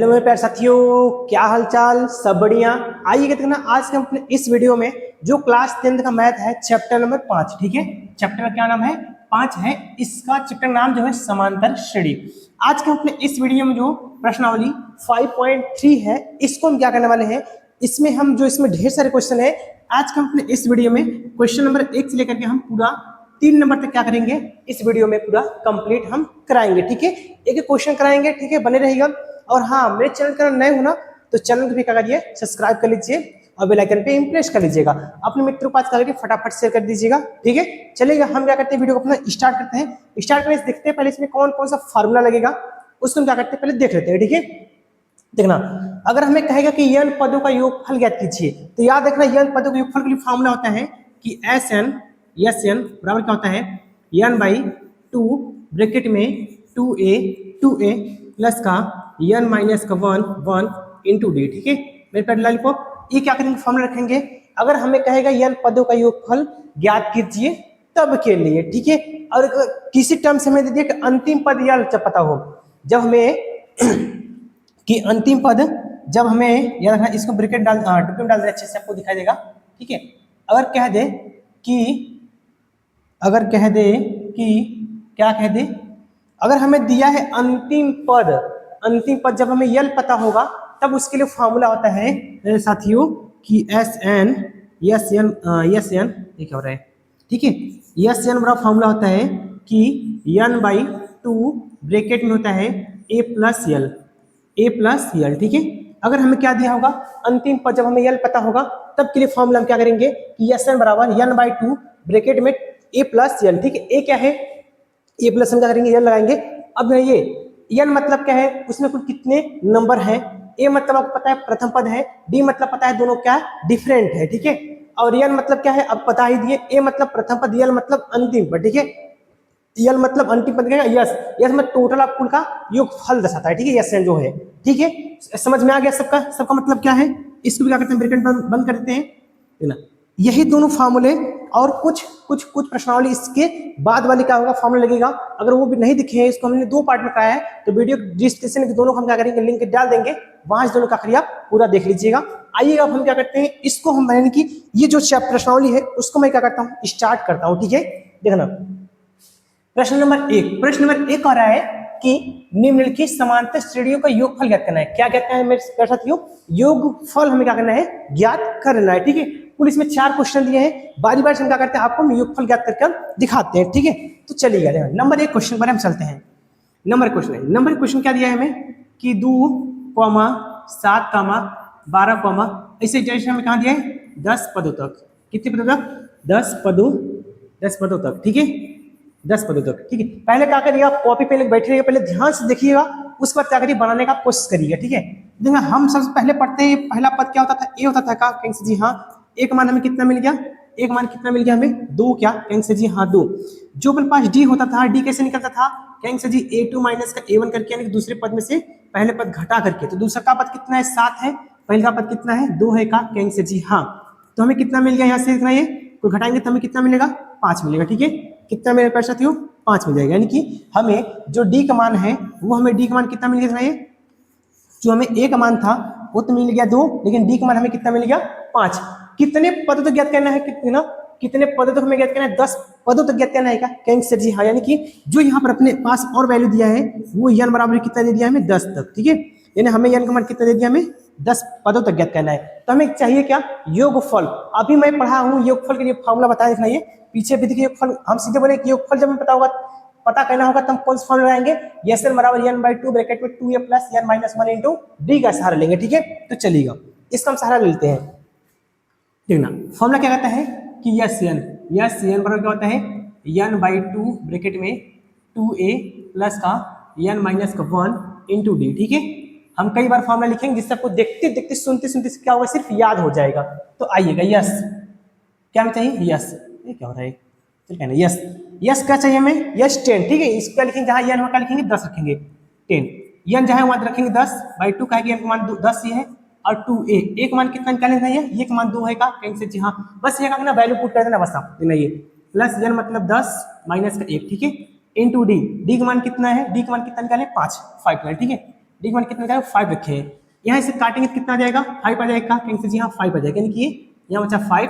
Hello मेरे प्यारे साथियों, क्या हालचाल? सब बढ़िया। आइए देखना आज के अपने इस वीडियो में जो क्लास 10th का मैथ है चैप्टर नंबर 5। ठीक है, चैप्टर का क्या नाम है? 5 है। इसका चैप्टर नाम जो है समांतर श्रेणी। आज के अपने इस वीडियो में जो प्रश्नावली 5.3 है इसको हम क्या करने वाले हैं, इसमें हम जो इसमें ढेर सारे क्वेश्चन है, आज के अपने इस वीडियो में क्वेश्चन नंबर 1 से लेकर के हम पूरा 3 नंबर तक क्या करेंगे इस वीडियो में पूरा कंप्लीट हम कराएंगे। ठीक है, एक एक क्वेश्चन कराएंगे। ठीक है, बने रहिएगा। और हाँ, मेरे चैनल का नए हो ना तो चैनल को भी क्या करिए, सब्सक्राइब कर लीजिए और बेल आइकन पे प्रेस कर लीजिएगा। अपने मित्रों के पास करके फटाफट शेयर कर दीजिएगा। ठीक है, चलिएगा हम क्या करते हैं, वीडियो को अपना स्टार्ट करते हैं। स्टार्ट करने से देखते हैं पहले इसमें कौन कौन सा फार्मूला लगेगा, उसको हम क्या करते हैं पहले देख लेते हैं। ठीक है, देखना अगर हमें कहेगा कि n पदों का योगफल ज्ञात कीजिए तो याद रखना n पदों के योगफल के लिए फार्मूला होता है कि Sn बराबर क्या होता है n बाई 2 ब्रैकेट में 2a प्लस का n माइनस का 1 इंटू डी। ठीक है, मेरे पैड लाल को ये क्या करेंगे, फार्मूला रखेंगे। अगर हमें कहेगा n पदों का योगफल ज्ञात कीजिए तब के लिए। ठीक है, और किसी टर्म से हमें दे दिया कि अंतिम पद या पता हो, जब हमें कि अंतिम पद जब हमें याद रखना, इसको ब्रैकेट डाल डब्ल्यू डाल दे, अच्छे से आपको दिखाई देगा। ठीक है, अगर कह दे कि क्या कह दे, अगर हमें दिया है अंतिम पद जब हमें यल पता होगा तब उसके लिए फॉर्मूला होता है मेरे साथियों कि Sn ये क्या हो रहा है। ठीक है, Sn बराबर फॉर्मूला होता है कि n बाई 2 ब्रैकेट में होता है a प्लस यल। ठीक है, अगर हमें क्या दिया होगा अंतिम पद जब हमें यल पता होगा तब के लिए फॉर्मूला हम क्या करेंगे कि Sn बराबर n बाई 2 ब्रैकेट में a प्लस यल। ठीक है, a क्या है, a प्लस हम क्या करेंगे यल लगाएंगे। अब ये n मतलब क्या है, उसमें कुल कितने नंबर हैं। a मतलब आपको पता है प्रथम पद है, d मतलब पता है दोनों क्या डिफरेंट है। ठीक है, और n मतलब क्या है अब पता ही दिए, a मतलब प्रथम पद, यल मतलब अंतिम पद। ठीक है, यल मतलब अंतिम पद का यस में टोटल आप कुल का योगफल दर्शाता है। ठीक है, यस जो है। ठीक है, समझ में आ गया सबका मतलब क्या है। इसको भी क्या करते हैं ब्रैकेट बंद कर देते हैं ना। यही दोनों फार्मूले और कुछ प्रश्नावली इसके बाद वाली क्या होगा फार्मूला लगेगा। अगर वो भी नहीं दिखे हैं, इसको हमने 2 पार्ट में कराया है तो वीडियो डिस्क्रिप्शन के दोनों हम क्या करेंगे लिंक डाल देंगे, वहां से दोनों का करिए आप पूरा देख लीजिएगा। आइए अब हम क्या करते हैं, इसको हम यानी कि ये जो प्रश्नावली है उसको मैं क्या करता हूँ स्टार्ट करता हूँ। ठीक है, देखना प्रश्न नंबर 1 कह रहा है कि निम्नलिखित समांतर श्रेणियों का योगफल ज्ञात करना है। क्या ज्ञात करना है मेरे साथियों, योगफल हमें क्या करना है ज्ञात करना है। ठीक है, कुल इसमें 4 क्वेश्चन दिए हैं, बारी बारी से हम क्या करते हैं आपको हम योगफल ज्ञात करके दिखाते हैं। ठीक है, तो चलिएगा नंबर 1 क्वेश्चन पर हम चलते हैं। नंबर क्वेश्चन क्या दिया है हमें कि 2, 7, 12, ऐसे जैसे हमें कहा दिया है 10 पदों तक। कितने पदों तक? 10 पदों तक। ठीक है, 10 पदों तक। ठीक है, पहले क्या करिएगा, कॉपी पे बैठे रहिएगा, पहले ध्यान से देखिएगा, उसके बाद क्या करिए बनाने का कोशिश करिएगा। ठीक है, देखिए हम सबसे पहले पढ़ते हैं पहला पद क्या होता था, ए होता था। क्या कहेंगे से जी हाँ, एक मान हमें कितना मिल गया, हमें 2। क्या कहेंगे से जी हाँ 2। जो अपने पास डी होता था, डी कैसे निकलता था, कहेंगे से जी a2 माइनस का a1 करके, यानी दूसरे पद में से पहले पद घटा करके। तो दूसरा का पद कितना है 7 है, पहले का पद कितना है 2 है। का कहेंगे से जी हाँ, तो हमें कितना मिल गया यहाँ से, इतना ये तो घटाएंगे तो हमें कितना मिलेगा 5 मिलेगा। ठीक है, कितना मेरे पास साथियों 5 मिल जाएगा, यानी कि हमें जो डी का मान है वो हमें डी का मान कितना मिल गया, ये जो हमें ए का मान था वो तो मिल गया 2, लेकिन डी का मान हमें कितना मिल गया 5। कितने पदों तक ज्ञात करना है, कितने पदों तक हमें ज्ञात करना है, 10 पदों तक ज्ञात करना है। क्या कहेंगे सर जी हाँ, यानी कि जो यहाँ पर अपने पास और वैल्यू दिया है वो n बराबर कितना दे दिया हमें 10 तक। ठीक है, यानी हमें n का मान कितना दे दिया, हमें 10 पदों तक ज्ञात करना है। तो हमें चाहिए क्या, योगफल। अभी मैं पढ़ा हूँ योगफल के लिए फॉर्मूला बताया, देखना ये पीछे भी देखिए योगफल। हम सीधे बोले कि योगफल जब हमें पता करना होगा तो हम कौन सा फॉर्मूला लगाएंगे, Sn बराबर n बाई 2 ब्रैकेट में 2a plus n minus 1 into D का सहारा लेंगे। ठीक है, तो चलिएगा इसका हम सहारा लेते हैं। देखना फॉर्मूला क्या कहता है कि Sn बराबर क्या होता है n बाई 2 ब्रैकेट में 2a प्लस का n माइनस का 1 इंटू डी। ठीक है, हम कई बार फॉर्मूला लिखेंगे जिससे आपको देखते देखते सुनते सुनते क्या होगा, सिर्फ याद हो जाएगा। तो आइएगा यस, क्या हमें चाहिए यस, ये क्या हो रहा है, चल कहना यस क्या चाहिए हमें, यस 10। ठीक है, इसको क्या लिखेंगे, जहाँ n वहाँ क्या लिखेंगे 10 रखेंगे 10, n जहाँ वहाँ रखेंगे 10 बाई 2 का मान 10 ये है, और 2a का मान कितना निकालेंगे, ये का मान 2 है। का कहेंगे से जी हाँ, बस ये का वैल्यू पुट कर देना बस आप ये प्लस n मतलब 10 माइनस का 1। ठीक है, इंटू डी का मान कितना है, डी का मान कितना निकाले 5 ठीक है, डी का मान कितना जाएगा 5 रखे हैं। यहाँ इसे काटेंगे तो कितना आ जाएगा 5 आ जाएगा, कहेंगे जी हाँ 5 आ जाएगा, यानी कि यहाँ बचा 5,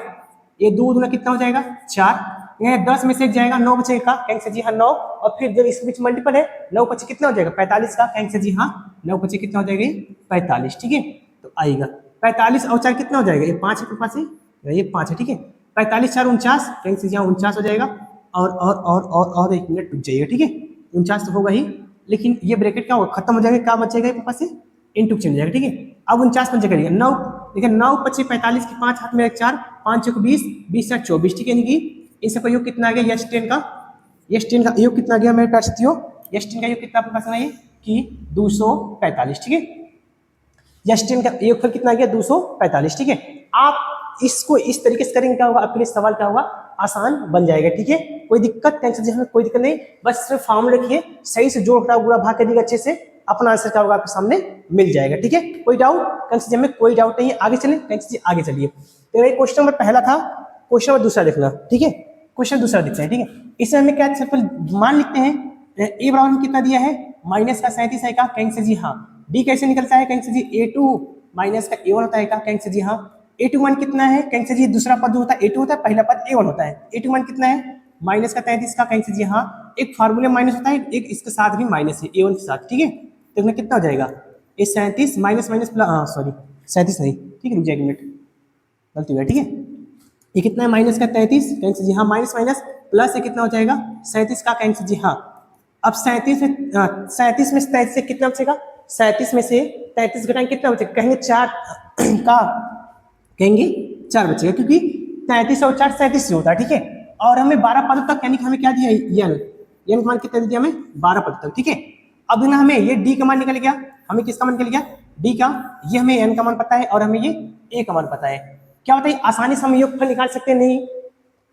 ये 2 दूना कितना हो जाएगा 4, यहाँ 10 में से एक जाएगा 9 बचेगा, कहेंगे जी हाँ 9, और फिर जब इसके बीच मल्टीपल है 9 पचे कितना हो जाएगा 45 का, कहेंगे जी हाँ 9 पचे कितना हो जाएगा 45, ठीक है। तो आएगा 45 और 4 कितना हो जाएगा, ये 5 है पास है, ये 5 है, ठीक है। 45 4 49, कहेंगे जी हाँ 49 हो जाएगा, और 1 मिनट रुक जाइएगा, ठीक है। 49 तो होगा ही, लेकिन ये ब्रैकेट क्या होगा खत्म हो जाएगा, क्या बचेगा ये पास से इनटू चेंज जाएगा, ठीक है। अब 49 पंचे करिएगा 9, देखिए 9 पचे 45 की 5 हाथ में 4, 5 चौक 20, 20 4 24, ठीक है। यानी कि इन सबका योग कितना आ गया, यस 10 का योग कितना आ गया मेरे पास साथियों, यस 10 का योग कितना आपके पास है कि 245, ठीक है। यस 10 का योगफल कितना आ गया 245, ठीक है। आप इसको इस तरीके से करेंगे क्या होगा, आपके लिए सवाल क्या होगा आसान बन जाएगा, ठीक है। कोई दिक्कत टेंशन जी हमें कोई दिक्कत नहीं, बस सिर्फ फॉर्मूला रखिए, सही से जोड़ घटा गुणा भाग करिएगा अच्छे से, अपना आंसर क्या होगा आपके सामने मिल जाएगा, ठीक है। कोई डाउट कंसी में, कोई डाउट नहीं है, आगे चलें कंसी आगे चलिए। तो ये क्वेश्चन नंबर पहला था, क्वेश्चन नंबर दूसरा देखना, ठीक है। क्वेश्चन दूसरा देखते हैं, ठीक है। इसमें हमें क्या सिंपल मान लिखते हैं, ए बराबर में कितना दिया है माइनस का 37 है का, कहेंगे जी हाँ। डी कैसे निकलता है, कहेंगे जी a2 माइनस का a1 होता है का, कहेंगे जी हाँ। a2 मान कितना है, कहेंगे जी दूसरा पद होता है a2 होता है, पहला पद a1 होता है। a2 मान कितना है माइनस का 33 का, कहेंगे जी हाँ। एक फार्मूले माइनस होता है, एक इसके साथ भी माइनस है a1 के साथ, ठीक है। तो इसमें कितना हो जाएगा ये 37 माइनस माइनस प्लस, सॉरी 37 नहीं, ठीक है, रुक जाएगा मिनट, गलती हुआ, ठीक है। ये कितना है माइनस का 33, कहेंगे जी हाँ, माइनस माइनस प्लस ये कितना हो जाएगा 37 का, कहेंगे जी हाँ। अब 37 में 37 से कितना बचेगा, 37 में से 33 घटाएंगे कितना बचेगा, कहेंगे 4 का, कहेंगे 4 बचेगा, क्योंकि 33 और 4 37 से होता है, ठीक है। और हमें 12 पदों तक, यानी कि हमें क्या दिया एन का मान कितना दिया हमें 12 पदों तक, ठीक है। अब ना हमें ये डी का मान निकल गया, हमें किसका मान निकल गया डी का, ये हमें एन का मान पता है और हमें ये ए का मान पता है। क्या बताइए आसानी से हम योगफल निकाल सकते हैं नहीं,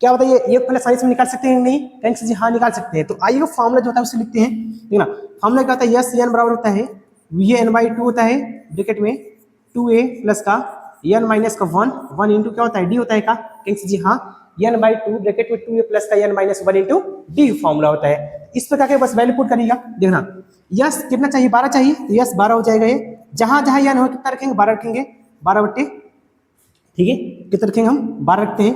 क्या बताइए योगफल आसानी से निकाल सकते हैं नहीं, कहेंगे जी हाँ निकाल सकते हैं। तो आइए फॉर्मूला जो होता है उसे लिखते हैं, ठीक ना। फॉर्मूला क्या होता है, यस एन बराबर होता है ये एन बाई 2 होता है ब्रैकेट में 2a प्लस का एन माइनस का 1 इंटू क्या होता है डी होता है का, कहेंगे जी हाँ एन बाई 2 ब्रैकेट में 2a प्लस का n minus 1 into d formula होता है। इस पर क्या बस वैल्यू पुट करिएगा, देखना यस कितना चाहिए 12 चाहिए, तो यस 12 हो जाएगा। ये जहां जहां एन हो कितना रखेंगे 12 रखेंगे, 12 बट्टे, ठीक है, कितना रखेंगे हम 12 रखते हैं,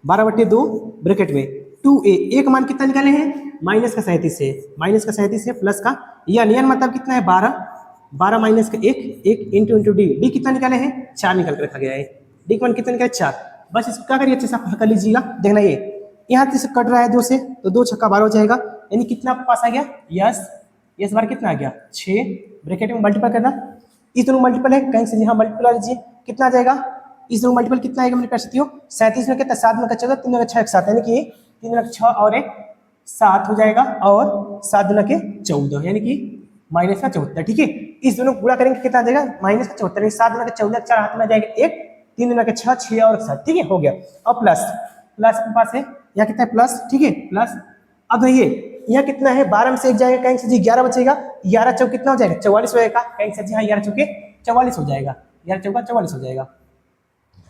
12 बट्टे 2 ब्रैकेट में 2a, एक मान कितना निकाले हैं माइनस का 37 से, माइनस का 37 से प्लस का एन मतलब कितना है 12, 12 माइनस का 1 इंटू इंटू डी कितना निकाले हैं 4 निकाल कर रखा गया है, डी का मान कितना निकाले 4। बस इसको क्या करिए अच्छे से कर लीजिएगा, देखना ये यहाँ से कट रहा है 2 से, तो 2 छक्का 12 हो जाएगा, यानी कितना आपके पास आ गया यस बार कितना आ गया 6, ब्रैकेट में मल्टीपल करना, इस दोनों मल्टीपल है कहीं से यहाँ मल्टीपल आ लीजिए, कितना आ जाएगा इस दोनों मल्टीपल कितना आएगा मेरे पास साथियों 37 में कितना 7 में का 14, 3 में 6 7, यानी कि 3 में 6 और 1 7 हो जाएगा, और 7 दूना के 14 यानी कि माइनस का 74, ठीक है। इस दोनों पूरा करेंगे कितना आ जाएगा माइनस का 74, 7 दूना के 14, 4 हाथ में आ जाएगा 1, 3 दूना के 6, 6 और 7, ठीक है हो गया। और प्लस अपने पास है यहाँ कितना है प्लस, ठीक है प्लस। अब ये यहाँ कितना है 12 में से 1 जाएगा, कहेंगे जी 11 बचेगा, 11 चौक कितना हो जाएगा 44 हो जाएगा, कहेंगे जी हाँ 11 चौके 44 हो जाएगा, 11 चौका 44 हो जाएगा,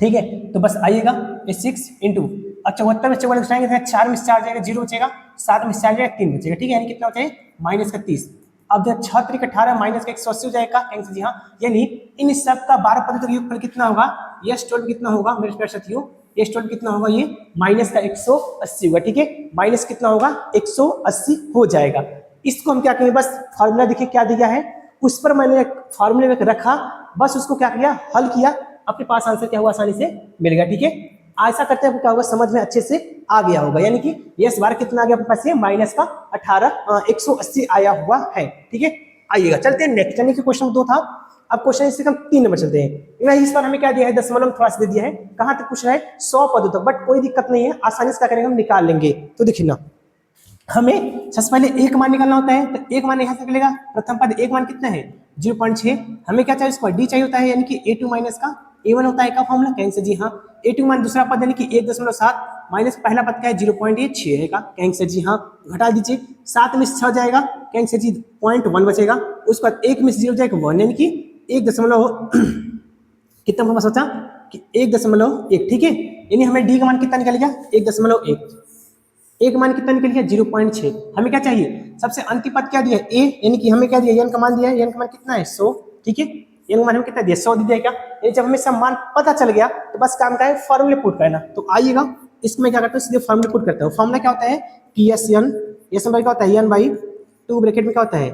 ठीक है। तो बस आइएगा ये 6 इंटू और 74 में 44 घटाएंगे 4 में 4 जाएगा 0 बचेगा, 7 में 4 जाएगा 3 बचेगा, ठीक है, यानी कितना हो जाएगा माइनस का 30। अब जब 6 3 18 माइनस का 180 हो जाएगा, कहेंगे जी हाँ, यानी इन सब का 12 पदों तक योगफल कितना होगा, यस 12 कितना होगा मेरे प्यारे साथियों, ये 12 कितना होगा ये माइनस का 180 होगा, ठीक है, माइनस कितना होगा 180 हो जाएगा। इसको हम क्या करेंगे बस फार्मूला देखिए क्या दिया है, उस पर मैंने फार्मूले में रखा, बस उसको क्या किया हल किया, आपके पास आंसर क्या हुआ आसानी से मिल गया, ठीक है। ऐसा करते हैं क्या होगा समझ में अच्छे से आ गया होगा, यानी कि यस बार कितना आ गया आपके पास ये माइनस का 180 आया हुआ है, ठीक है। आइएगा चलते हैं नेक्स्ट, यानी कि क्वेश्चन 2 था, अब क्वेश्चन इससे हम 3 नंबर चलते हैं। इस बार हमें क्या दिया है दशमलव थोड़ा सा दे दिया है, कहां तक पूछ रहा है 100 पदों तक, बट कोई दिक्कत नहीं है, आसानी से क्या करेंगे हम निकाल लेंगे। तो देखिए ना हमें सबसे पहले एक मान निकालना होता है, तो एक मान यहाँ से निकलेगा, प्रथम पद एक मान कितना है 0.6, हमें क्या चाहिए इसको डी चाहिए होता है, यानी कि a2 माइनस का a1 होता है का फॉर्मूला, कहेंगे जी हाँ a2 मान दूसरा पद यानी कि 1.7 माइनस पहला पद क्या है 0.6 है का, कहेंगे जी हाँ घटा दीजिए, 7 में 6 जाएगा, कहेंगे जी 0.1 बचेगा, उसके बाद 1 में 0 जाएगा 1, यानी कि 1 दशमलव कितना हमारे पास बचा कि 1.1, ठीक है, यानी हमें डी का मान कितना निकल गया 1.1, ए का मान कितना निकल गया 0.6। हमें क्या चाहिए, सबसे अंतिम पद क्या दिया है ए, यानी कि हमें क्या दिया, एन का मान दिया है, एन का मान कितना है 100, ठीक है। एन का मान हमें कितना दिया 100 दिया क्या। ये जब हमें सब मान पता चल गया तो बस काम का है फॉर्मूले पुट करना। तो आइएगा इसको मैं क्या करता हूँ सीधे फॉर्मूले पुट करता हूँ। फॉर्मूला क्या होता है कि एस एन क्या होता है एन बाई 2 ब्रैकेट में क्या होता है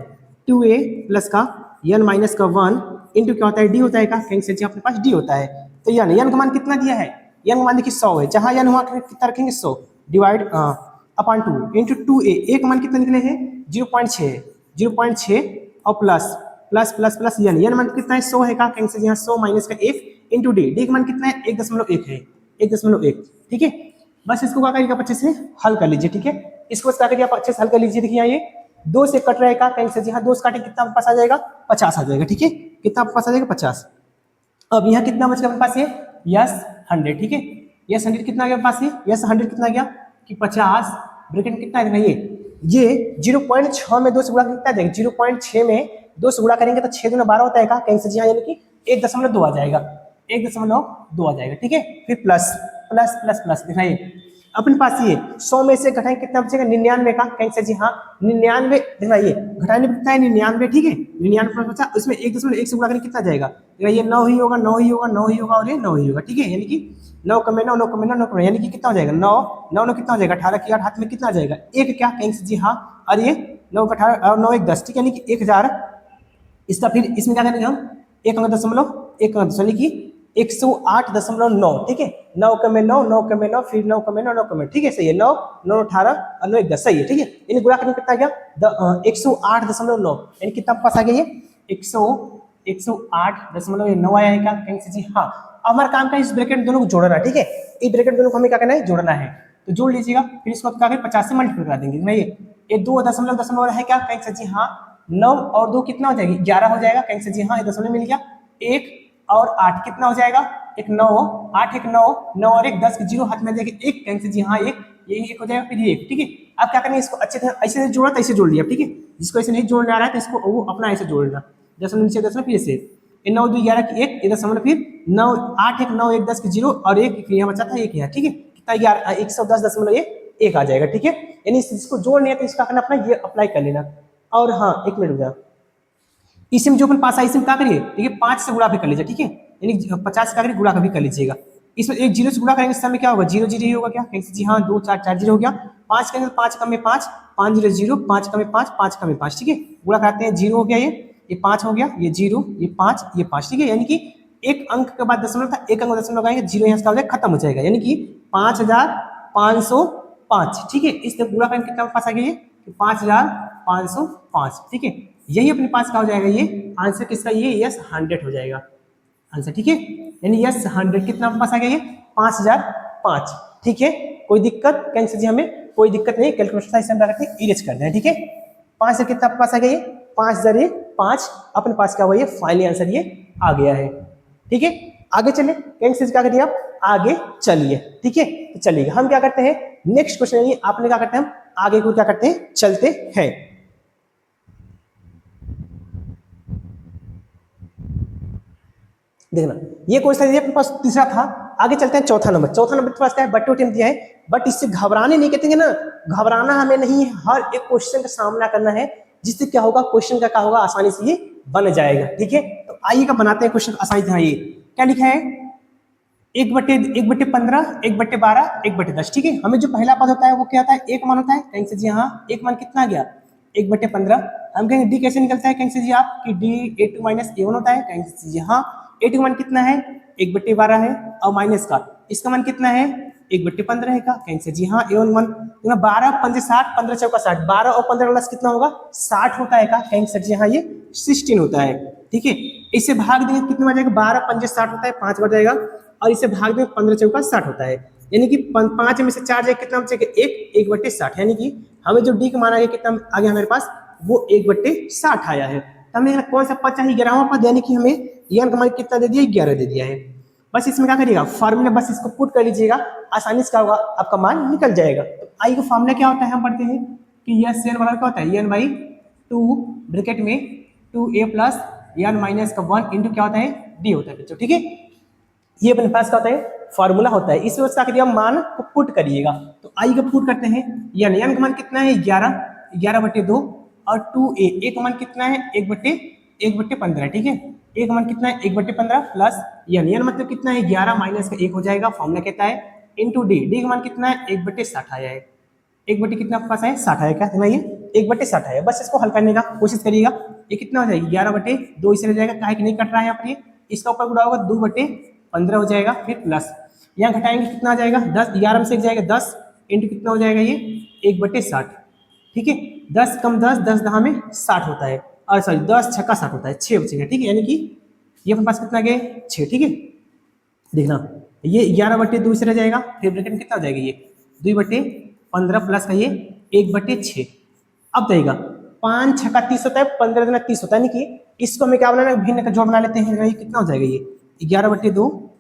2a प्लस का एन माइनस का 1 इंटू क्या होता है डी होता है का, कहीं से अपने पास डी होता है। तो एन का मान कितना दिया है, एन का मान देखिए 100 है, जहां एन हुआ कितना रखेंगे 100 डिवाइड अपॉन 2 इंटू 2a, ए का मान कितना निकले हैं 0.6, 0.6 और plus plus plus plus n मान कितना है 100 है का, कहीं से यहाँ 100 माइनस का 1 इंटू डी, डी का मान कितना है 1.1 है, 1.1, ठीक है। बस इसको क्या करिएगा अच्छे से हल कर लीजिए, ठीक है। इसको क्या करिए आप अच्छे से हल कर लीजिए। देखिए ये 2 से कट रहेगा, कहीं से यहाँ 2 से काटे कितना पास आ जाएगा 50 आ जाएगा, ठीक है। कितना पास आ जाएगा 50। अब यहाँ कितना बच गया अपने पास ये यस 100, ठीक है। यस 100 कितना आ गया पास ये यस 100 कितना गया कि 50 ब्रैकेट में कितना है ये 0.6 में 2 से गुणा कितना जाएगा 0.6 में 2 से गुणा करेंगे तो 6 दूना 12 होता है का, कहीं से यहाँ यानी कि 1.2 आ जाएगा, 1.2 आ जाएगा, ठीक है। फिर प्लस प्लस प्लस प्लस दिखाइए अपने पास ये 100 में से घटाएं कितना बचेगा 99 का, कहीं से जी हाँ 99 दिखाइए घटाने में कितना है 99, ठीक है। 99 बचा उसमें 1.1 से गुणा करें कितना जाएगा, ये 9 ही होगा 9 ही होगा 9 ही होगा और ये 9 ही होगा, ठीक है। यानी कि 9 कमे 9 9 कमे 9 9 कमे यानी कि कितना हो जाएगा 9 9 9 कितना हो जाएगा 18 की 8 हाथ में कितना आ जाएगा एक क्या, कहीं से जी हाँ और ये 9 का 18 और 9 1 10, ठीक है। यानी कि 1000 इसका फिर इसमें क्या करेंगे हम 1.1 यानी कि 108.9, ठीक है। 9 कमे 9 9 कमे 9 फिर 9 कमे 9 9 कमे, ठीक है सही है 9 9 18 और 9 1 10 सही है, ठीक है। यानी गुणा करने कितना आ गया 108.9 यानी कितना पास आ गया ये 108.9 आया है क्या, कहीं से जी हाँ। अब हमारा काम का इस ब्रैकेट दोनों को जोड़ना, ठीक है। इस ब्रैकेट दोनों को हमें क्या करना है जोड़ना है, तो जोड़ लीजिएगा। फिर इसको क्या करें 50 से मल्टीप्लाई करा देंगे। ये 2.0 है क्या, कहीं से जी हाँ 9 और 2 कितना हो जाएगी 11 हो जाएगा, कहीं से जी हाँ ये दशमलव मिल गया। 1 और 8 कितना हो जाएगा एक 9 8 एक 9 9 और 1 10 के 0 हाथ में जाएगा 1, कहीं से जी हाँ एक ये 1 हो जाएगा फिर ये 1, ठीक है। आप क्या करेंगे इसको अच्छे तरह ऐसे जोड़ा तो ऐसे जोड़ लिया, ठीक है। जिसको ऐसे नहीं जोड़ने आ रहा है तो इसको वो अपना ऐसे जोड़ना, दशमलव नीचे दशमलव फिर से 9 2 11 की 1 ये दशमलव फिर 9 8 एक 9 1 10 के 0 और 1 यहाँ बचा था 1 यहाँ, ठीक है। कितना 110.1 आ जाएगा, ठीक है। यानी इसको जोड़ने है तो इसका करना अपना ये अप्लाई कर लेना। और हाँ एक मिनट हो जाए इसमें जो अपन पास है इसमें क्या करिए देखिए 5 से गुणा भी कर लीजिए, ठीक है। यानी 50 का गुणा भी कर लीजिएगा। इसमें एक 0 से गुणा करेंगे इस समय क्या होगा 0 0 ही होगा क्या, कहीं से जी हाँ 2 4 4 0 हो गया। 5 करेंगे 5 कम में 5 5 0 0 5 कम में 5 5 कम में 5, ठीक है। गुणा करते हैं 0 हो गया ये 5 हो गया ये 0 ये 5 ये 5, ठीक है। यानी कि एक अंक के बाद दशमलव था एक अंक दशमलव लगाएंगे 0 यहाँ से खत्म हो जाएगा, यानी कि 5505, ठीक है। इससे गुणा करेंगे कितना पास आ गया ये 5505, ठीक है। यही अपने पास क्या हो जाएगा ये आंसर किसका ये यस 100 हो जाएगा आंसर, ठीक है। यानी यस 100 कितना पास आ गया ये 5005, ठीक है। कोई दिक्कत कैंसिल जी हमें कोई दिक्कत नहीं, कैलकुलेशन साइज में रखते इरेज कर दें, ठीक है। 5 से कितना पास आ गया ये 5 अपने पास क्या हुआ ये फाइनली आंसर ये आ गया है, ठीक है। आगे चले कैंसिल क्या करिए आप आगे चलिए, ठीक है। तो चलिए हम क्या करते हैं नेक्स्ट क्वेश्चन आपने क्या करते हैं हम आगे को क्या करते हैं चलते हैं। देखना ये क्वेश्चन अपने पास तीसरा था। आगे चलते हैं चौथा नंबर के पास क्या है बट्टे उठे दिया है, बट इससे घबराने नहीं कहते हैं ना, घबराना हमें नहीं है, हर एक क्वेश्चन का सामना करना है जिससे क्या होगा क्वेश्चन का क्या होगा आसानी से ये बन जाएगा, ठीक है। तो आइएगा बनाते हैं क्वेश्चन आसानी से। ये क्या लिखा है 1/15 1/12 1/10, ठीक है। हमें जो पहला पद होता है वो क्या होता है एक मान होता है, कहीं से जी हाँ एक मान कितना आ गया 1/15। हम कहेंगे डी कैसे निकलता है, कहीं से जी आप कि डी a2 - a1 होता है, कहीं से जी हाँ a2 का मान कितना है 1/12 है और माइनस का इसका मान कितना है 1/15 है का, कहीं से जी हाँ a1 मान 12 5 60 15 चौका 60 12 और 15 प्लस कितना होगा 60 होता है का, कहीं से जी हाँ ये 16 होता है, ठीक है। इसे भाग देंगे कितने में आ जाएगा 12 5 60 होता है 5 बढ़ जाएगा और इसे भाग देंगे 15 चौका 60 होता है, यानी कि 5 में से 4 जाएगा कितना बचेगा 1/60, यानी कि हमें जो डी का मान आ गया कितना आ गया हमारे पास वो 1/60 आया है। तो हमें कौन सा पद चाहिए 11वां पद, यानी कि हमें एन का मान कितना दे दिया 11 दे दिया है। बस इसमें क्या करिएगा फार्मूला बस इसको पुट कर लीजिएगा आसानी से क्या होगा आपका मान निकल जाएगा। तो आई का फार्मूला क्या होता है हम पढ़ते हैं कि यस एन बराबर क्या होता है एन बाई 2 ब्रैकेट में 2a प्लस एन माइनस का 1 इंटू क्या होता है डी होता है बच्चों, ठीक है। ये अपने पास क्या होता है फार्मूला होता है, इस वजह से आप मान को पुट करिएगा। तो आई का पुट करते हैं, एन का मान कितना है 11/2 और 2a, ए का मान कितना है 1/15, ठीक है। ए का मान कितना है 1/15 प्लस एन मतलब कितना है 11 माइनस का 1 हो जाएगा, फॉर्मूला कहता है इंटू डी का मान कितना है 1/60 आया है, 1 कितना आपके पास है 60 है, क्या है ये 1/60 है। बस इसको हल करने का कोशिश करिएगा, ये कितना हो जाएगा 11/2 इसे रह जाएगा, काहे कि नहीं कट रहा है यहाँ पर, ये इसका ऊपर गुणा होगा 2/15 हो जाएगा, फिर प्लस यहाँ घटाएंगे कितना आ जाएगा 10, 11 में से जाएगा 10 इंटू कितना हो जाएगा ये 1/60, ठीक है। 10 कम 10, 10 10 में 60 होता है, और सॉरी 10 छक्का 60 होता है, 6 बचेगा, ठीक है। यानी कि ये अपने पास कितना गए 6, ठीक है। देखना ये 11/2 से रह जाएगा, फिर ब्रैकेट में कितना हो जाएगा ये 2/15 प्लस का ये 1/6। अब देगा 5 छक्का 30 होता है, 15 दूना 30 होता है, यानी कि इसको हमें क्या बनाना है भिन्न का जोड़ बना लेते हैं। ये कितना हो जाएगा ये 11/2,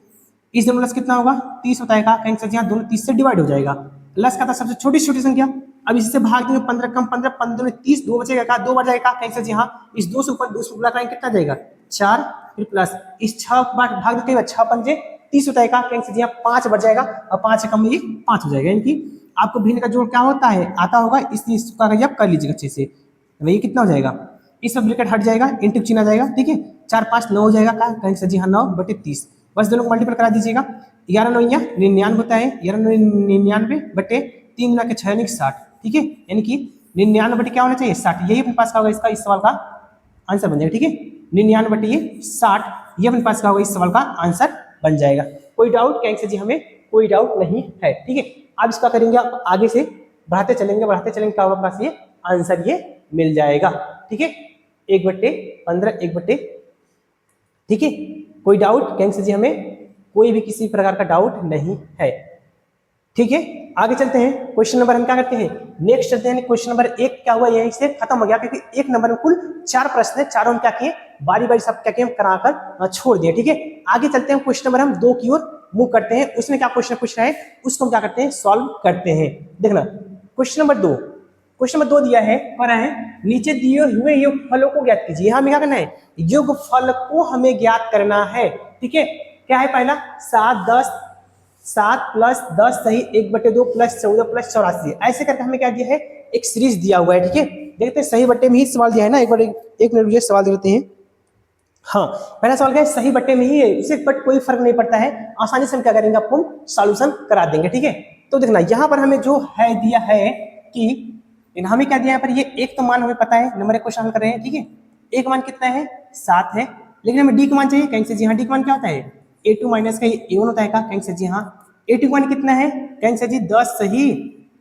इस दोनों प्लस कितना होगा 30 होता है का, कहीं से यहाँ दोनों 30 से डिवाइड हो जाएगा, प्लस का था सबसे छोटी छोटी संख्या, अब इससे भाग देंगे 15 कम 15, 15 में 30, 2 बचेगा का 2 बढ़ जाएगा, कहीं से यहाँ इस 2 से ऊपर 2 से गुणा करेंगे कितना जाएगा 4, फिर प्लस इस 6 बार भाग देंगे 6 पंजे 30 होता है का, कहीं से यहाँ 5 बढ़ जाएगा और 5 से कम में ये 5 हो जाएगा। यानी कि आपको भिन्न का जोड़ क्या होता है आता होगा, इसलिए इसका आप कर लीजिएगा अच्छे से। ये कितना हो जाएगा, इस सब ब्रैकेट हट जाएगा, इंटू चिन्ह आ जाएगा, ठीक है। 4 5 9 हो जाएगा का, कहीं से जी हाँ 9/30, बस दोनों को मल्टीपल करा दीजिएगा। 11 9 99 होता है, 11 99/3 गुना के 6 यानी 60, ठीक है। यानी कि 99 क्या होना चाहिए 60, यही अपने पास का होगा इसका, इस सवाल का आंसर बन जाएगा, ठीक है। 99/60 ये अपने पास का होगा, इस सवाल का आंसर बन जाएगा। कोई डाउट क्या जी, हमें कोई डाउट नहीं है, ठीक है। अब इसका करेंगे आप आगे से बढ़ाते चलेंगे क्या होगा पास ये आंसर ये मिल जाएगा, ठीक है। 1/15 1/, ठीक है। कोई डाउट क्या जी, हमें कोई भी किसी प्रकार का डाउट नहीं है, ठीक है। आगे चलते हैं, क्वेश्चन नंबर हम क्या करते हैं नेक्स्ट चलते हैं। क्वेश्चन नंबर 1 क्या हुआ यहीं से खत्म हो गया, क्योंकि एक नंबर में कुल 4 प्रश्न है, चारों हम क्या किए बारी बारी सब क्या किए कराकर छोड़ दिए, ठीक है। आगे चलते हैं, क्वेश्चन नंबर हम 2 की ओर मूव करते हैं। उसमें क्या क्वेश्चन पूछ रहा है उसको हम क्या करते हैं सॉल्व करते हैं। देखना क्वेश्चन नंबर 2 दिया है पर है नीचे दिए हुए योग फलों को ज्ञात कीजिए। हमें क्या करना है योग फल को हमें ज्ञात करना है, ठीक है। क्या है पहला 7 प्लस 10 सही 1/2 प्लस 14 प्लस 84, ऐसे करके हमें क्या दिया है एक सीरीज दिया हुआ है, ठीक है। देखते हैं सही बट्टे में ही सवाल दिया है ना, एक मिनट मुझे सवाल देते हैं। हाँ पहला सवाल क्या है सही बट्टे में ही है, इसे बट कोई फर्क नहीं पड़ता है, आसानी से हम क्या करेंगे आपको सॉल्यूशन करा देंगे, ठीक है। तो देखना यहाँ पर हमें जो है दिया है कि हमें क्या दिया है पर ये एक तो मान हमें पता है, नंबर 1 क्वेश्चन हल कर रहे हैं, ठीक है। एक मान कितना है 7 है, लेकिन हमें डी का मान चाहिए, कहीं से जी हाँ डी का मान क्या होता है a2 माइनस का a1 होता है का, कहीं से जी हाँ a2 का मान कितना है कहीं से जी 10 सही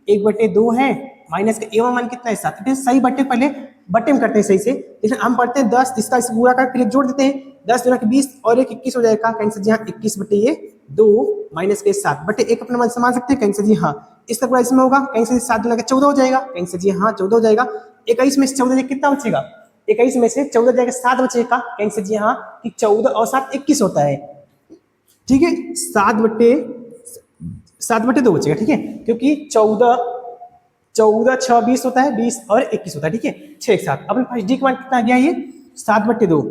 1/2 है, माइनस का a1 मान कितना है 7, सही बट्टे पहले बट्टे में करते हैं सही से, लेकिन हम पढ़ते हैं 10 इसका इस पूरा कर फिर जोड़ देते हैं 10 दूना के 20 और 1 21 हो जाएगा, कहीं से जी हाँ 21/2 माइनस के 7/1 अपना मान समान सकते हैं, कहीं से जी हाँ इसका पूरा इसमें होगा, कहीं से 7 दूना के 14 हो जाएगा, कहीं से जी हाँ 14 हो जाएगा, 21 में से 14 कितना बचेगा 21 में से 14 जाएगा 7 बचेगा, कहीं से जी हाँ कि 14 और 7 21 होता है, ठीक है। 7/2 बचेगा, ठीक है, क्योंकि 14 6 20 होता है, 20 और 21 होता है, ठीक है 6 एक साथ। अपने पास डी का मान कितना आ गया ये 7/2,